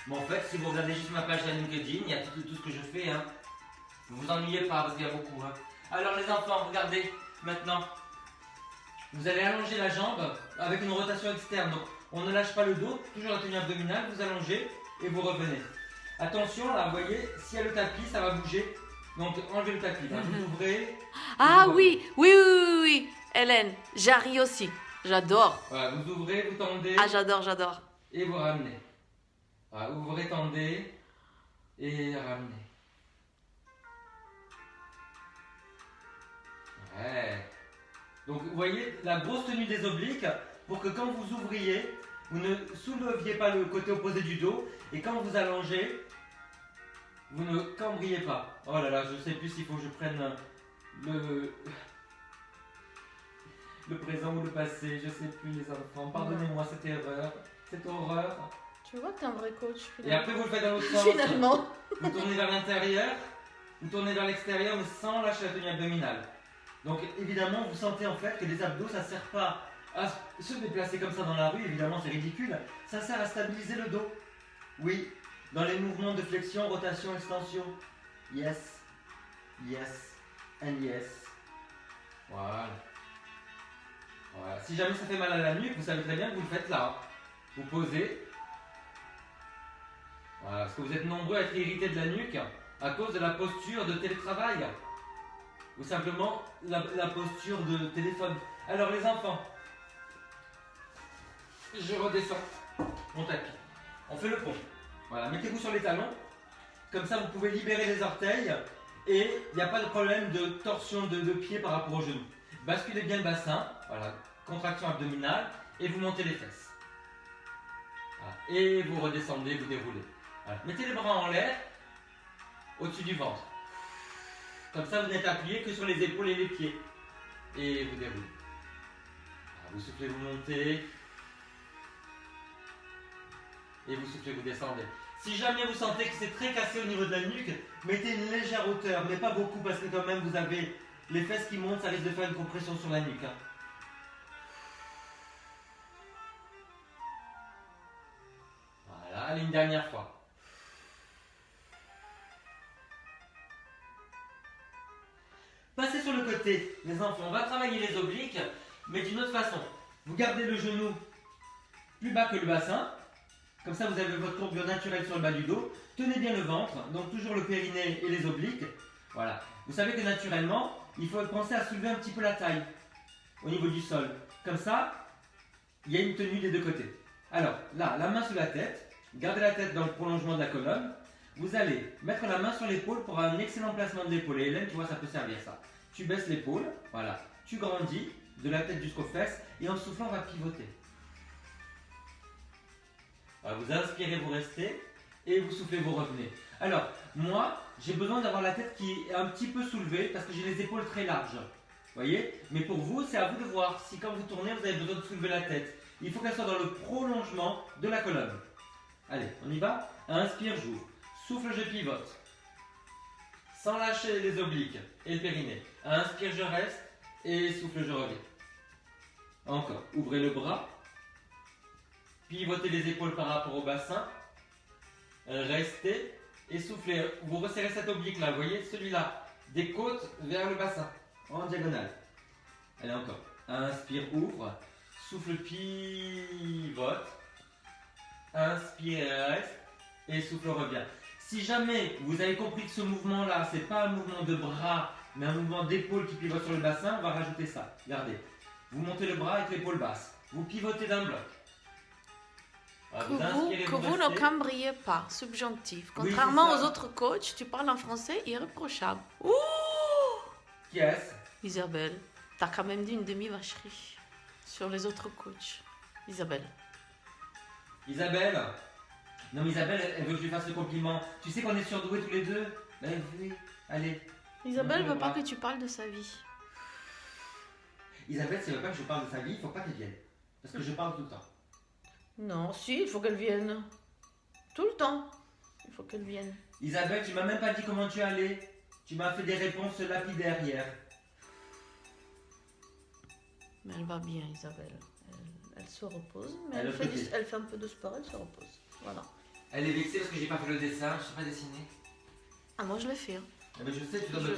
Bon, en fait, si vous regardez juste ma page à LinkedIn, il y a tout ce que je fais. Hein. Ne vous ennuyez pas parce qu'il y a beaucoup. Hein. Alors les enfants, regardez maintenant. Vous allez allonger la jambe avec une rotation externe. Donc on ne lâche pas le dos, toujours la tenue abdominale, vous allongez et vous revenez. Attention, là, vous voyez, s'il y a le tapis, ça va bouger. Donc enlevez le tapis. Là, vous ouvrez. Ah vous oui. Hélène, j'arrive aussi. J'adore. Voilà, vous ouvrez, vous tendez Ah, j'adore. et vous ramenez. Voilà, ouvrez, tendez et ramenez. Ouais. Donc vous voyez la grosse tenue des obliques pour que quand vous ouvriez, vous ne souleviez pas le côté opposé du dos et quand vous allongez, vous ne cambriez pas. Oh là là, je sais plus s'il faut que je prenne le présent ou le passé, je sais plus les enfants. Pardonnez-moi cette erreur, cette horreur. Tu vois que t'es un vrai coach. Et après vous le faites dans l'autre sens. Finalement. Vous tournez vers l'intérieur, vous tournez vers l'extérieur mais sans lâcher la tenue abdominale. Donc évidemment vous sentez en fait que les abdos ça sert pas à se déplacer comme ça dans la rue, évidemment c'est ridicule, ça sert à stabiliser le dos. Oui, dans les mouvements de flexion, rotation, extension. Yes, and yes. Voilà. Si jamais ça fait mal à la nuque, vous savez très bien que vous le faites là. Vous posez. Voilà, parce que vous êtes nombreux à être irrités de la nuque à cause de la posture de télétravail. Ou simplement la posture de téléphone. Alors les enfants, je redescends mon tapis. On fait le pont. Voilà, mettez-vous sur les talons. Comme ça, vous pouvez libérer les orteils et il n'y a pas de problème de torsion de pied par rapport aux genoux. Basculez bien le bassin. Voilà, contraction abdominale et vous montez les fesses. Voilà. Et vous redescendez, vous déroulez. Voilà. Mettez les bras en l'air, au-dessus du ventre. Comme ça, vous n'êtes appuyé que sur les épaules et les pieds. Et vous déroulez. Alors, vous soufflez, vous montez. Et vous soufflez, vous descendez. Si jamais vous sentez que c'est très cassé au niveau de la nuque, mettez une légère hauteur, mais pas beaucoup parce que quand même vous avez les fesses qui montent, ça risque de faire une compression sur la nuque. Hein. Voilà, allez une dernière fois. Passez sur le côté, les enfants. On va travailler les obliques, mais d'une autre façon. Vous gardez le genou plus bas que le bassin. Comme ça, vous avez votre courbure naturelle sur le bas du dos. Tenez bien le ventre, donc toujours le périnée et les obliques. Voilà. Vous savez que naturellement, il faut penser à soulever un petit peu la taille au niveau du sol. Comme ça, il y a une tenue des deux côtés. Alors, là, la main sous la tête. Gardez la tête dans le prolongement de la colonne. Vous allez mettre la main sur l'épaule pour un excellent placement de l'épaule. Et Hélène, tu vois, ça peut servir ça. Tu baisses l'épaule, voilà. Tu grandis de la tête jusqu'aux fesses. Et en soufflant, on va pivoter. Voilà, vous inspirez, vous restez. Et vous soufflez, vous revenez. Alors, moi, j'ai besoin d'avoir la tête qui est un petit peu soulevée parce que j'ai les épaules très larges. Vous voyez? Mais pour vous, c'est à vous de voir si quand vous tournez, vous avez besoin de soulever la tête. Il faut qu'elle soit dans le prolongement de la colonne. Allez, on y va? Inspire, j'ouvre. Souffle, je pivote. Sans lâcher les obliques et le périnée. Inspire, je reste. Et souffle, je reviens. Encore. Ouvrez le bras. Pivotez les épaules par rapport au bassin. Restez. Et soufflez. Vous resserrez cet oblique là. Vous voyez celui-là. Des côtes vers le bassin. En diagonale. Allez, encore. Inspire, ouvre. Souffle, pivote. Inspire, reste. Et souffle, revient. Si jamais vous avez compris que ce mouvement-là, ce n'est pas un mouvement de bras, mais un mouvement d'épaule qui pivote sur le bassin, on va rajouter ça. Regardez. Vous montez le bras avec l'épaule basse. Vous pivotez d'un bloc. Alors, Que vous ne cambriez pas, subjonctif. Contrairement aux autres coachs, tu parles en français irréprochable. Ouh! Qui est-ce? Isabelle, t'as quand même dit une demi-vacherie sur les autres coachs. Isabelle. Isabelle? Non, mais Isabelle, elle veut que je lui fasse le compliment. Tu sais qu'on est surdoués tous les deux? Ben oui, allez. Isabelle veut pas que tu parles de sa vie. Isabelle, si elle veut pas que je parle de sa vie, il faut pas qu'elle vienne. Parce que je parle tout le temps. Non, si, il faut qu'elle vienne. Tout le temps. Il faut qu'elle vienne. Isabelle, tu m'as même pas dit comment tu allais. Tu m'as fait des réponses lapidaires hier. Mais elle va bien, Isabelle. Elle se repose, mais elle fait un peu de sport, elle se repose. Voilà. Elle est vexée parce que j'ai pas fait le dessin, je sais pas dessiner. Ah, moi je l'ai fait. Hein. Ah ben je sais, tu donnes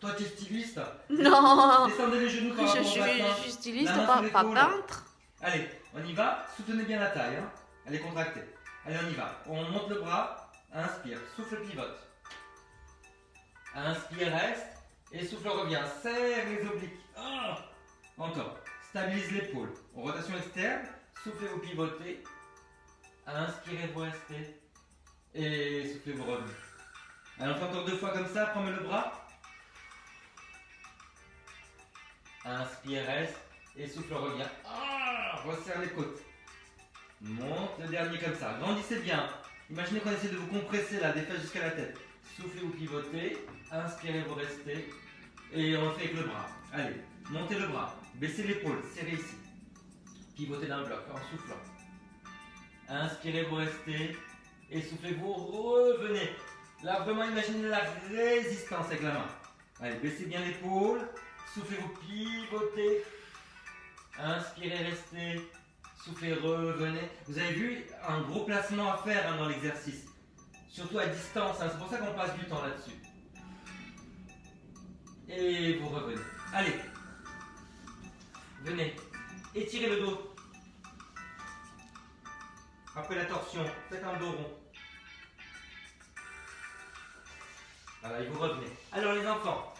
toi tu es styliste. Non. Descendez les genoux par rapport au bassin. Je suis styliste, pas peintre. Allez, on y va. Soutenez bien la taille. Hein. Elle est contractée. Allez, on y va. On monte le bras. Inspire. Souffle, pivote. Inspire, reste. Et souffle, revient. Serre les obliques. Oh. Encore. Stabilise l'épaule. En rotation externe. Soufflez, vous pivotez. Inspirez, vous restez. Et soufflez, vous revenez. Alors, on fait encore 2 fois comme ça. Prends le bras. Inspire, reste. Et souffle, revient. Resserre les côtes. Monte le dernier comme ça. Grandissez bien. Imaginez qu'on essaie de vous compresser là, des fesses jusqu'à la tête. Soufflez, vous pivotez. Inspirez, vous restez. Et on le fait avec le bras. Allez, montez le bras. Baissez l'épaule. Serrez ici. Pivotez d'un bloc en soufflant. Inspirez, vous restez. Et soufflez, vous revenez. Là, vraiment, imaginez la résistance avec la main. Allez, baissez bien l'épaule. Soufflez, vous pivotez. Inspirez, restez. Soufflez, revenez. Vous avez vu un gros placement à faire dans l'exercice. Surtout à distance. C'est pour ça qu'on passe du temps là-dessus. Et vous revenez. Allez. Venez. Étirez le dos. Après la torsion, faites un dos rond. Voilà, et vous revenez. Alors les enfants,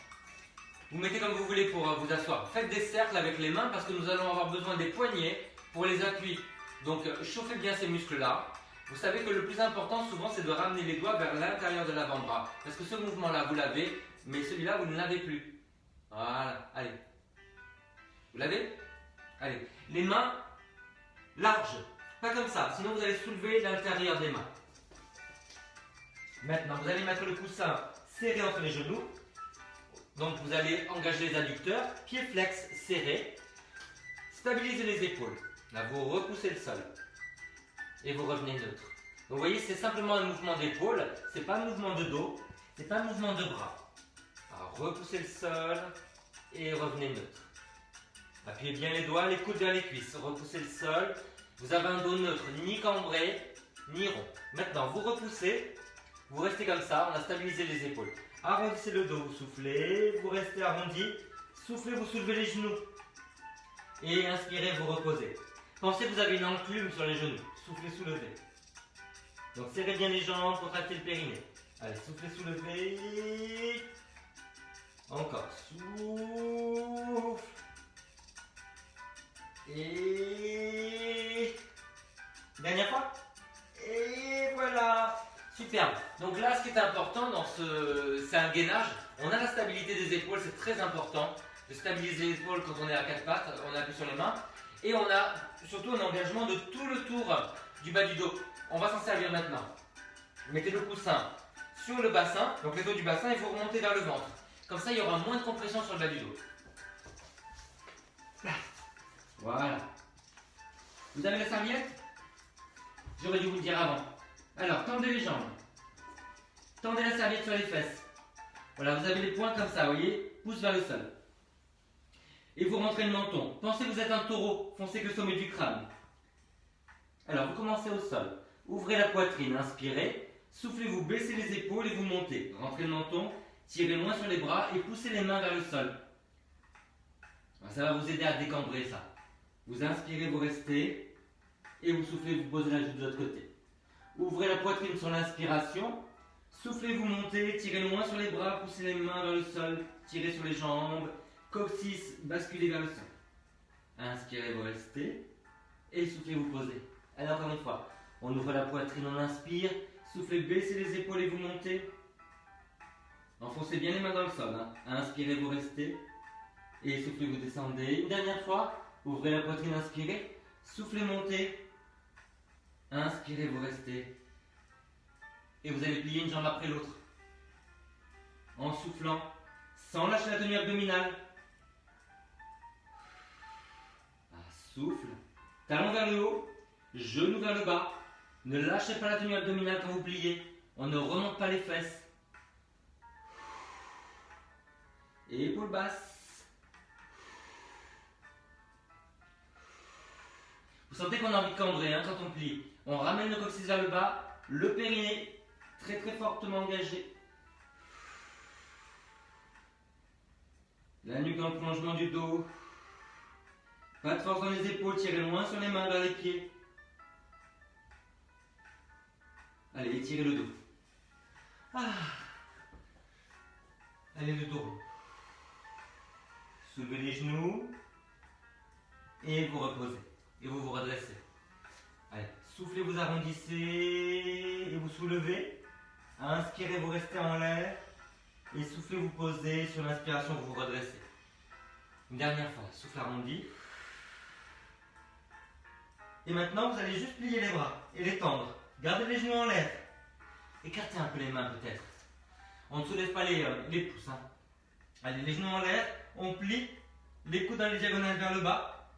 vous mettez comme vous voulez pour vous asseoir. Faites des cercles avec les mains parce que nous allons avoir besoin des poignets pour les appuis. Donc chauffez bien ces muscles-là. Vous savez que le plus important souvent c'est de ramener les doigts vers l'intérieur de l'avant-bras. Parce que ce mouvement-là vous l'avez, mais celui-là vous ne l'avez plus. Voilà, allez. Vous l'avez? Allez. Les mains larges. Pas comme ça, sinon vous allez soulever l'intérieur des mains. Maintenant, vous allez mettre le coussin serré entre les genoux. Donc, vous allez engager les adducteurs, pieds flex serrés. Stabilisez les épaules. Là, vous repoussez le sol. Et vous revenez neutre. Donc, vous voyez, c'est simplement un mouvement d'épaule. Ce n'est pas un mouvement de dos. Ce n'est pas un mouvement de bras. Alors, repoussez le sol et revenez neutre. Appuyez bien les doigts, les coudes vers les cuisses. Repoussez le sol. Vous avez un dos neutre, ni cambré, ni rond. Maintenant, vous repoussez. Vous restez comme ça. On a stabilisé les épaules. Arrondissez le dos, vous soufflez. Vous restez arrondi. Soufflez, vous soulevez les genoux. Et inspirez, vous reposez. Pensez que vous avez une enclume sur les genoux. Soufflez, soulevez. Donc serrez bien les jambes, contractez le périnée. Allez, soufflez, soulevez. Encore. Souffle. Et... Dernière fois. Et voilà. Superbe. Donc là, ce qui est important dans c'est un gainage. On a la stabilité des épaules, c'est très important. De stabiliser les épaules quand on est à quatre pattes, on appuie sur les mains. Et on a surtout un engagement de tout le tour du bas du dos. On va s'en servir maintenant. Mettez le coussin sur le bassin, donc les os du bassin, et vous remontez vers le ventre. Comme ça, il y aura moins de compression sur le bas du dos. Voilà. Vous avez la serviette? J'aurais dû vous le dire avant. Alors, tendez les jambes. Tendez la serviette sur les fesses. Voilà, vous avez les poings comme ça, vous voyez? Pouce vers le sol. Et vous rentrez le menton. Pensez que vous êtes un taureau, foncez que le sommet du crâne. Alors, vous commencez au sol. Ouvrez la poitrine, inspirez. Soufflez, vous baissez les épaules et vous montez. Rentrez le menton, tirez loin sur les bras et poussez les mains vers le sol. Ça va vous aider à décambrer ça. Vous inspirez, vous restez. Et vous soufflez, vous posez la joue de l'autre côté. Ouvrez la poitrine sur l'inspiration. Soufflez, vous montez, tirez loin sur les bras, poussez les mains vers le sol. Tirez sur les jambes. Coccyx, basculez vers le sol. Inspirez, vous restez. Et soufflez, vous posez. Allez, encore une fois. On ouvre la poitrine, on inspire. Soufflez, baissez les épaules et vous montez. Enfoncez bien les mains dans le sol. Inspirez, vous restez. Et soufflez, vous descendez. Une dernière fois. Ouvrez la poitrine, inspirez. Soufflez, montez. Inspirez, vous restez. Et vous allez plier une jambe après l'autre. En soufflant. Sans lâcher la tenue abdominale. Souffle. Talon vers le haut. Genou vers le bas. Ne lâchez pas la tenue abdominale quand vous pliez. On ne remonte pas les fesses. Épaules basses. Vous sentez qu'on a envie de cambrer quand on plie. On ramène le coccyx vers le bas. Le périnée très très fortement engagé. La nuque dans le prolongement du dos. Pas de force dans les épaules, tirez loin sur les mains vers les pieds. Allez, étirez le dos. Allez, le dos. Soulevez les genoux. Et vous reposez. Et vous vous redressez. Allez, soufflez, vous arrondissez. Et vous soulevez. Inspirez, vous restez en l'air. Et soufflez, vous posez. Sur l'inspiration, vous vous redressez. Une dernière fois, souffle arrondi. Et maintenant, vous allez juste plier les bras et les tendre. Gardez les genoux en l'air. Écartez un peu les mains peut-être. On ne soulève pas les pouces. Allez, les genoux en l'air. On plie. Les coudes dans les diagonales vers le bas.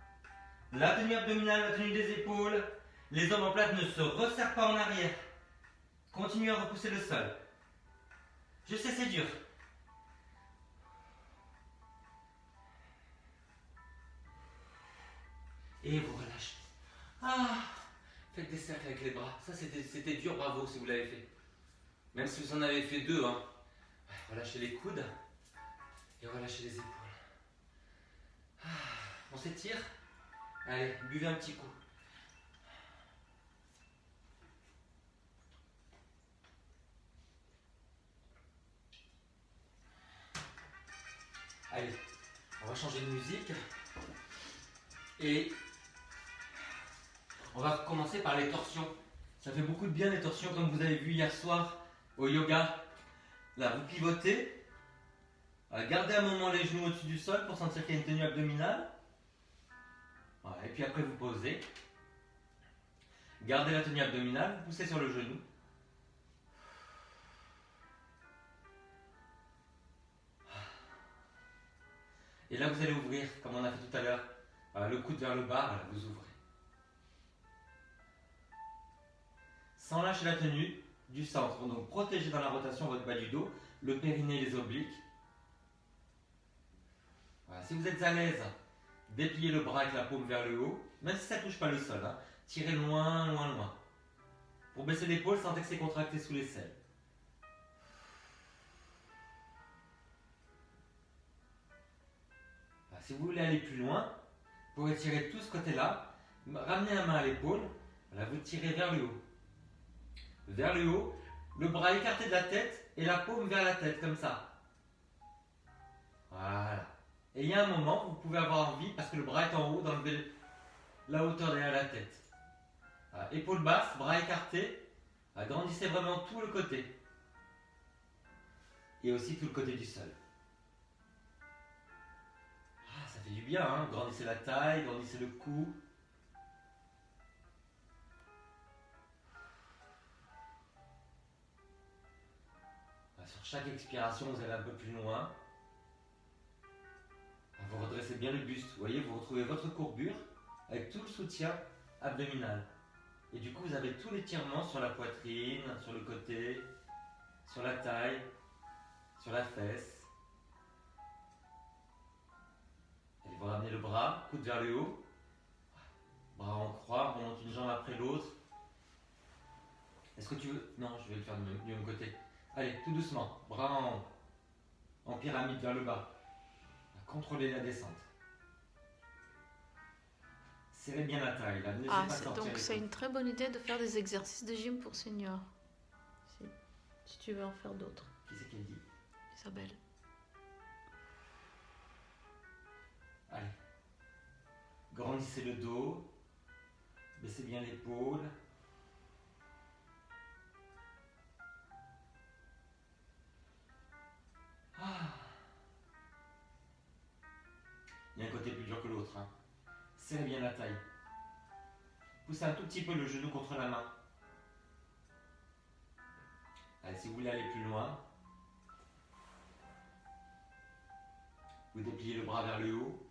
La tenue abdominale, la tenue des épaules. Les omoplates ne se resserrent pas en arrière. Continuez à repousser le sol. Je sais, c'est dur. Et vous relâchez. Faites des cercles avec les bras. Ça, c'était dur, bravo si vous l'avez fait. Même si vous en avez fait deux. Relâchez les coudes et relâchez les épaules. On s'étire. Allez, buvez un petit coup. Allez, on va changer de musique. Et on va commencer par les torsions. Ça fait beaucoup de bien les torsions comme vous avez vu hier soir au yoga. Là, vous pivotez. Gardez un moment les genoux au-dessus du sol pour sentir qu'il y a une tenue abdominale. Voilà, et puis après vous posez. Gardez la tenue abdominale, vous poussez sur le genou. Et là, vous allez ouvrir, comme on a fait tout à l'heure, le coude vers le bas, voilà, vous ouvrez. Sans lâcher la tenue du centre. Donc, protégez dans la rotation votre bas du dos, le périnée et les obliques. Voilà. Si vous êtes à l'aise, dépliez le bras avec la paume vers le haut, même si ça ne touche pas le sol. Hein. Tirez loin, loin, loin. Pour baisser l'épaule, sentez que c'est contracté sous l'aisselle. Si vous voulez aller plus loin, pour étirer tout ce côté-là, ramenez la main à l'épaule, voilà, vous tirez vers le haut. Vers le haut, le bras écarté de la tête et la paume vers la tête, comme ça. Voilà. Et il y a un moment, vous pouvez avoir envie, parce que le bras est en haut, d'enlever la hauteur derrière la tête. Voilà. Épaule basse, bras écartés, agrandissez vraiment tout le côté. Et aussi tout le côté du sol. Ça fait du bien, hein? Grandissez la taille, grandissez le cou. Sur chaque expiration, vous allez un peu plus loin. Vous redressez bien le buste. Vous voyez, vous retrouvez votre courbure avec tout le soutien abdominal. Et du coup, vous avez tout l'étirement sur la poitrine, sur le côté, sur la taille, sur la fesse. Allez, vous ramenez le bras, coude vers le haut. Bras en croix, on monte une jambe après l'autre. Est-ce que tu veux... Non, je vais le faire du même côté. Allez, tout doucement. Bras en pyramide vers le bas. Contrôlez la descente. Serrez bien la taille. Là. Donc c'est une très bonne idée de faire des exercices de gym pour seniors. Si tu veux en faire d'autres. Qui c'est qui le dit? Isabelle. Allez. Grandissez le dos. Baissez bien l'épaule. Il y a un côté plus dur que l'autre. Hein. Serrez bien la taille. Poussez un tout petit peu le genou contre la main. Allez, si vous voulez aller plus loin, vous dépliez le bras vers le haut,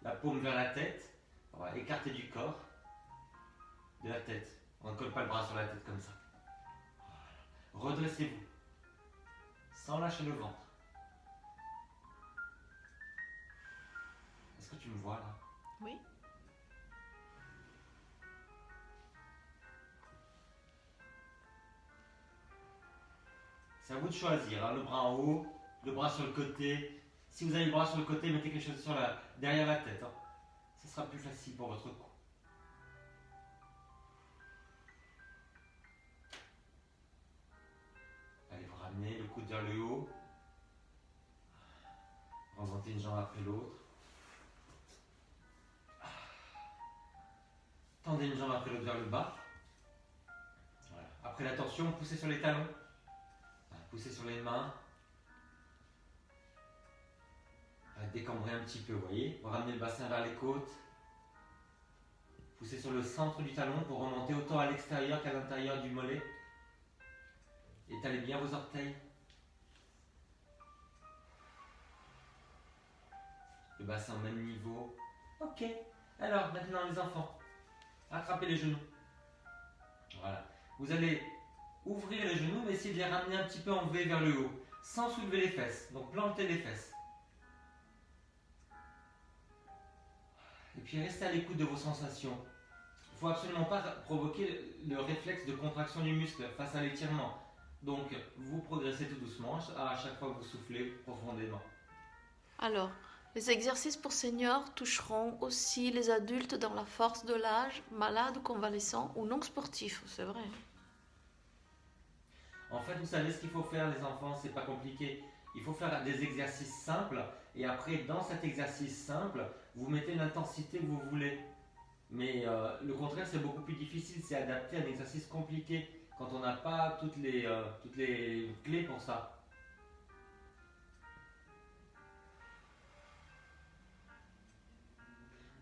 la paume vers la tête. On va écarter du corps, de la tête. On ne colle pas le bras sur la tête comme ça. Voilà. Redressez-vous, sans lâcher le ventre. Est-ce que tu me vois là? Oui. C'est à vous de choisir, hein, le bras en haut, le bras sur le côté. Si vous avez le bras sur le côté, mettez quelque chose derrière la tête. Hein. Ce sera plus facile pour votre cou. Allez, vous ramenez le coude vers le haut. Remontez une jambe après l'autre. Tendez une jambe après l'autre vers le bas. Voilà. Après la torsion, poussez sur les talons. Poussez sur les mains. Décambrez un petit peu, vous voyez. Vous ramenez le bassin vers les côtes. Poussez sur le centre du talon pour remonter autant à l'extérieur qu'à l'intérieur du mollet. Étalez bien vos orteils. Le bassin au même niveau. Ok. Alors, maintenant les enfants, attrapez les genoux. Voilà. Vous allez ouvrir les genoux, mais essayez de les ramener un petit peu en V vers le haut, sans soulever les fesses. Donc plantez les fesses. Et puis restez à l'écoute de vos sensations. Il ne faut absolument pas provoquer le réflexe de contraction du muscle face à l'étirement. Donc vous progressez tout doucement à chaque fois que vous soufflez profondément. Alors, les exercices pour seniors toucheront aussi les adultes dans la force de l'âge, malades ou convalescents ou non sportifs, c'est vrai. En fait, vous savez ce qu'il faut faire, les enfants, c'est pas compliqué. Il faut faire des exercices simples et après, dans cet exercice simple, vous mettez l'intensité que vous voulez. Mais le contraire, c'est beaucoup plus difficile, c'est adapté à un exercice compliqué quand on n'a pas toutes les clés pour ça.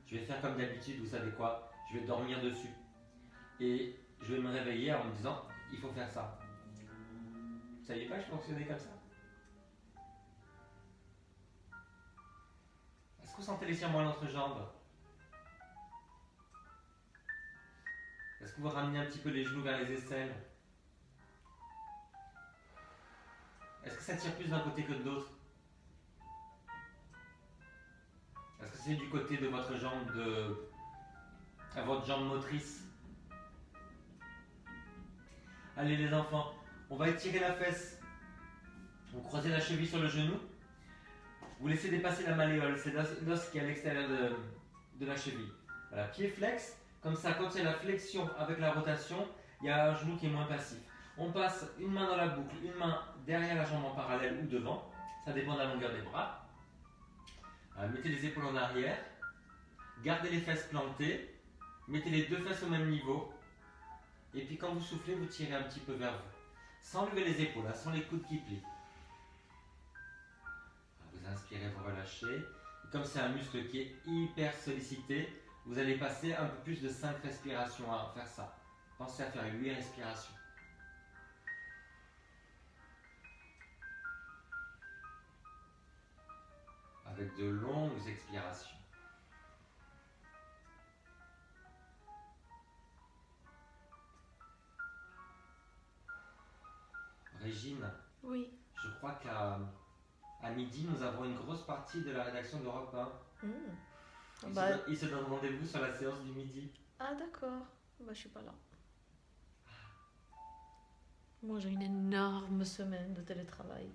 Je vais faire comme d'habitude, vous savez quoi? Je vais dormir dessus. Et je vais me réveiller en me disant, il faut faire ça. Vous saviez pas que je fonctionnais comme ça? que vous sentez l'étirement à l'entrejambe? Est-ce que vous ramenez un petit peu les genoux vers les aisselles? Est-ce que ça tire plus d'un côté que de l'autre? Est-ce que c'est du côté de votre jambe à votre jambe motrice? Allez les enfants, on va étirer la fesse. Vous croisez la cheville sur le genou. Vous laissez dépasser la malléole, c'est l'os qui est à l'extérieur de la cheville. Voilà, pied flex, comme ça quand il y a la flexion avec la rotation, il y a un genou qui est moins passif. On passe une main dans la boucle, une main derrière la jambe en parallèle ou devant, ça dépend de la longueur des bras. Mettez les épaules en arrière, gardez les fesses plantées, mettez les deux fesses au même niveau, et puis quand vous soufflez, vous tirez un petit peu vers vous. Sans lever les épaules, sans les coudes qui plient. Vous inspirez, vous relâchez. Et comme c'est un muscle qui est hyper sollicité, vous allez passer un peu plus de 5 respirations à faire ça. Pensez à faire 8 respirations. Avec de longues expirations. Régine, Oui. je crois qu'à midi, nous avons une grosse partie de la rédaction d'Europe 1. Ils se donnent rendez-vous sur la séance du midi. Ah d'accord, je suis pas là. Moi j'ai une énorme semaine de télétravail.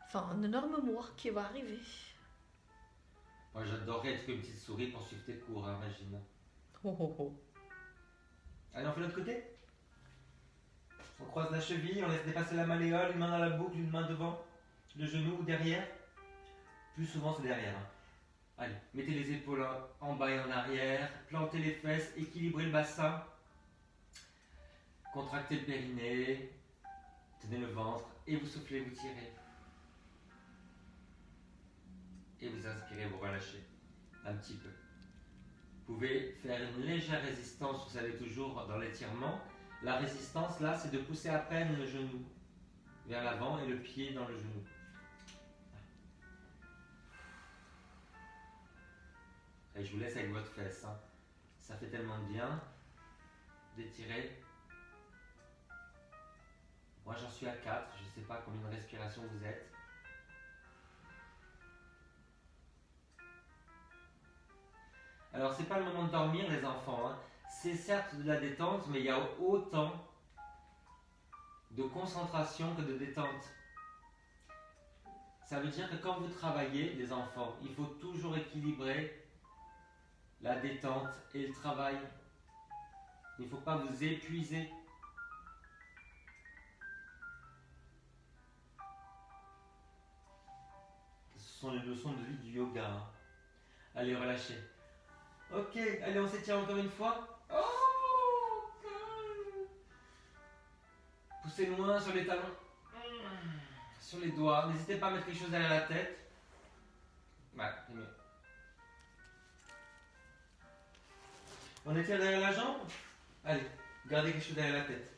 Enfin, un énorme mois qui va arriver. Moi j'adorerais être une petite souris pour suivre tes cours, Régine. Oh oh oh. Allez, on fait l'autre côté. On croise la cheville, on laisse dépasser la malléole, une main dans la boucle, une main devant, le genou ou derrière. Plus souvent c'est derrière. Allez, mettez les épaules en bas et en arrière, plantez les fesses, équilibrez le bassin, contractez le périnée, tenez le ventre et vous soufflez, vous tirez. Et vous inspirez, vous relâchez un petit peu. Vous pouvez faire une légère résistance, vous savez toujours dans l'étirement. La résistance là, c'est de pousser à peine le genou vers l'avant et le pied dans le genou. Et je vous laisse avec votre fesse. Ça fait tellement de bien d'étirer. Moi j'en suis à 4, je ne sais pas combien de respirations vous êtes. Alors c'est pas le moment de dormir les enfants, c'est certes de la détente, mais il y a autant de concentration que de détente. Ça veut dire que quand vous travaillez, les enfants, il faut toujours équilibrer la détente et le travail. Il ne faut pas vous épuiser. Ce sont les leçons de vie du yoga. Allez, relâchez. Ok, allez, on s'étire encore une fois. Oh, poussez loin sur les talons. Sur les doigts. N'hésitez pas à mettre quelque chose derrière la tête. Ouais, c'est mieux. On étire derrière la jambe. Allez, gardez quelque chose derrière la tête.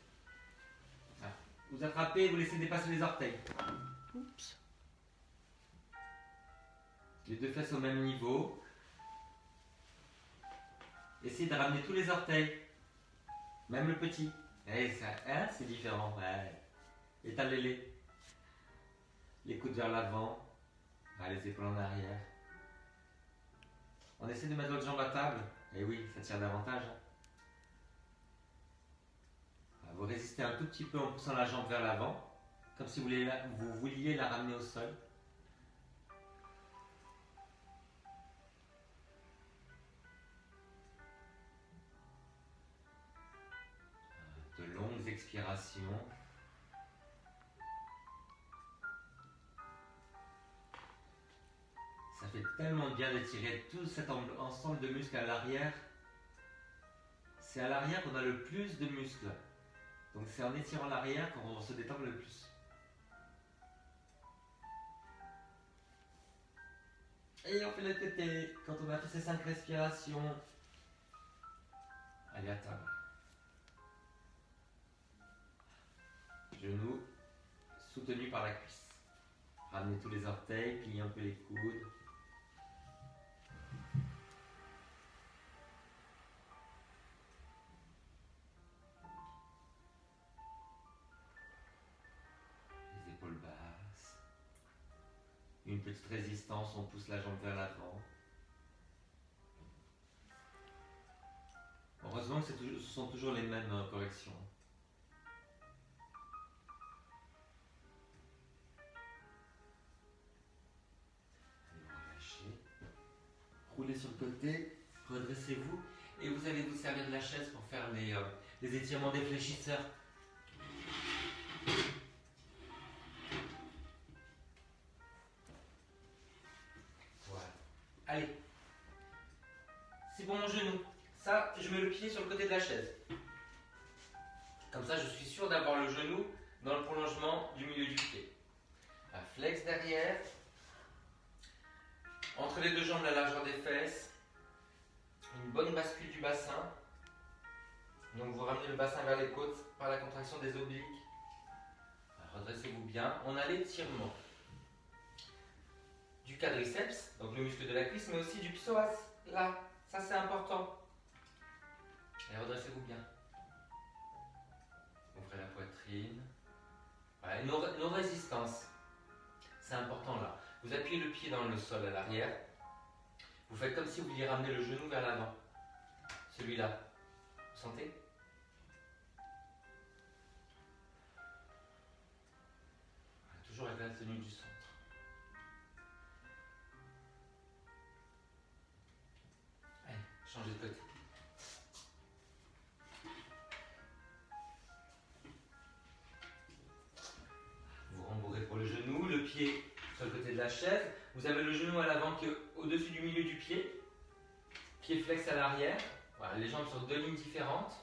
Voilà. Vous attrapez, vous laissez dépasser les orteils. Oups. Les deux fesses au même niveau. Essayez de ramener tous les orteils. Même le petit. Eh, ça, hein, c'est différent. Ouais. Étalez-les. Les coudes vers l'avant. Les épaules en arrière. On essaie de mettre l'autre jambe à table. Eh oui, ça tire davantage. Vous résistez un tout petit peu en poussant la jambe vers l'avant. Comme si vous vouliez la ramener au sol. De longues expirations. Ça fait tellement bien d'étirer tout cet ensemble de muscles à l'arrière. C'est à l'arrière qu'on a le plus de muscles. Donc c'est en étirant l'arrière qu'on se détend le plus. Et on fait le tété quand on a fait ces 5 respirations. Allez, à table. Genoux soutenus par la cuisse. Ramenez tous les orteils, pliez un peu les coudes. une petite résistance, on pousse la jambe vers l'avant. Heureusement que ce sont toujours les mêmes corrections. Allez, vous relâchez. Roulez sur le côté, redressez-vous et vous allez vous servir de la chaise pour faire les étirements des fléchisseurs. Voilà. Allez. C'est pour mon genou. Ça, je mets le pied sur le côté de la chaise. Comme ça, je suis sûr d'avoir le genou dans le prolongement du milieu du pied. Un flex derrière. Entre les deux jambes, la largeur des fesses. Une bonne bascule du bassin. Donc vous ramenez le bassin vers les côtes par la contraction des obliques. Redressez-vous bien. On a l'étirement du quadriceps, donc le muscle de la cuisse, mais aussi du psoas. Là, ça c'est important. Et redressez-vous bien. Ouvrez la poitrine. Voilà, nos résistances. C'est important là. Vous appuyez le pied dans le sol à l'arrière. Vous faites comme si vous vouliez ramener le genou vers l'avant. Celui-là. Vous sentez? Voilà, toujours avec la tenue du centre. Allez, changez de côté. Vous rembourrez pour le genou, le pied sur le côté de la chaise. Vous avez le genou à l'avant qui est au-dessus du milieu du pied. Pied flex à l'arrière. Voilà, les jambes sur deux lignes différentes.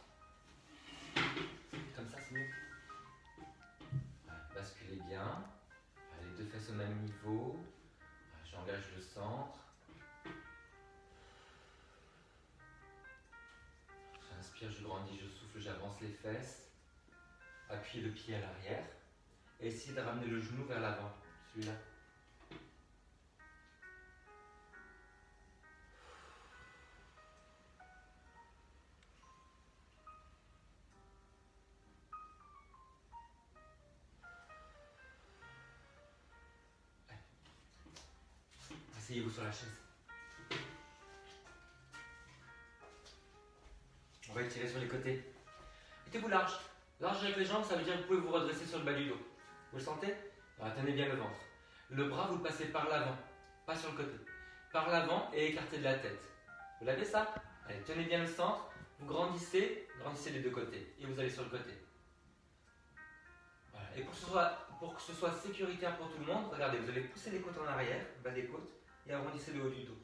Comme ça, c'est mieux. Voilà, basculez bien. Voilà, les deux fesses au même niveau. Voilà, j'engage le centre. J'inspire, je grandis, je souffle, j'avance les fesses. Appuyez le pied à l'arrière. Et essayez de ramener le genou vers l'avant. Celui-là. Asseyez-vous sur la chaise. On va étirer sur les côtés. Mettez-vous large. Large avec les jambes, ça veut dire que vous pouvez vous redresser sur le bas du dos. Vous le sentez? Alors, tenez bien le ventre. Le bras, vous le passez par l'avant, pas sur le côté. Par l'avant et écarté de la tête. Vous l'avez ça? Allez, tenez bien le centre. Vous grandissez les deux côtés. Et vous allez sur le côté. Voilà. Et pour que ce soit sécuritaire pour tout le monde, regardez, vous allez pousser les côtes en arrière, le bas des côtes, et arrondissez le haut du dos.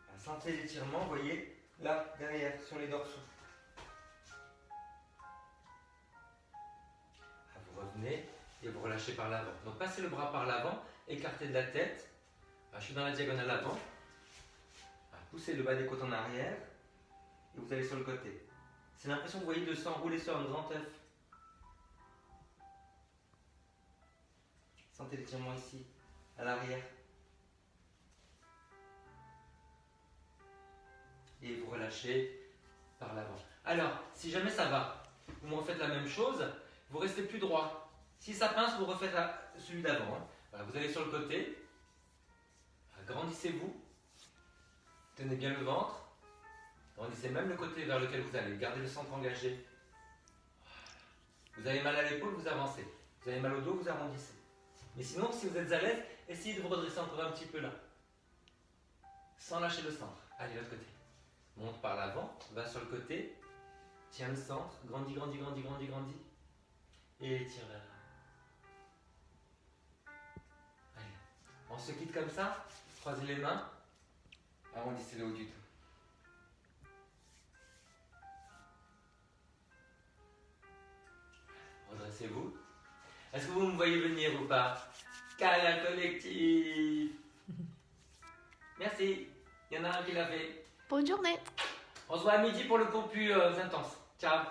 Voilà, sentez l'étirement, vous voyez, là, derrière, sur les dorsaux. Vous revenez et vous relâchez par l'avant. Donc passez le bras par l'avant, écartez de la tête. Je suis dans la diagonale avant. Poussez le bas des côtes en arrière et vous allez sur le côté. C'est l'impression, vous voyez, de s'enrouler sur un grand œuf. Sentez l'étirement ici, à l'arrière. Et vous relâchez par l'avant. Alors, si jamais ça va, vous me refaites la même chose. Vous restez plus droit. Si ça pince, vous refaites celui d'avant. Hein. Voilà, vous allez sur le côté. Agrandissez-vous. Tenez bien le ventre. Grandissez même le côté vers lequel vous allez. Gardez le centre engagé. Voilà. Vous avez mal à l'épaule, vous avancez. Vous avez mal au dos, vous arrondissez. Mais sinon, si vous êtes à l'aise, essayez de vous redresser encore un petit peu là. Sans lâcher le centre. Allez, l'autre côté. Monte par l'avant, va sur le côté. Tiens le centre. Grandis, grandis, grandis, grandis, grandis. Et tire vers là. Allez. On se quitte comme ça. Croisez les mains. Arrondissez le haut du dos. Redressez-vous. Est-ce que vous me voyez venir ou pas? Câlin collectif. Merci. Il y en a un qui l'a fait. Bonne journée. On se voit à midi pour le cours plus intense. Ciao.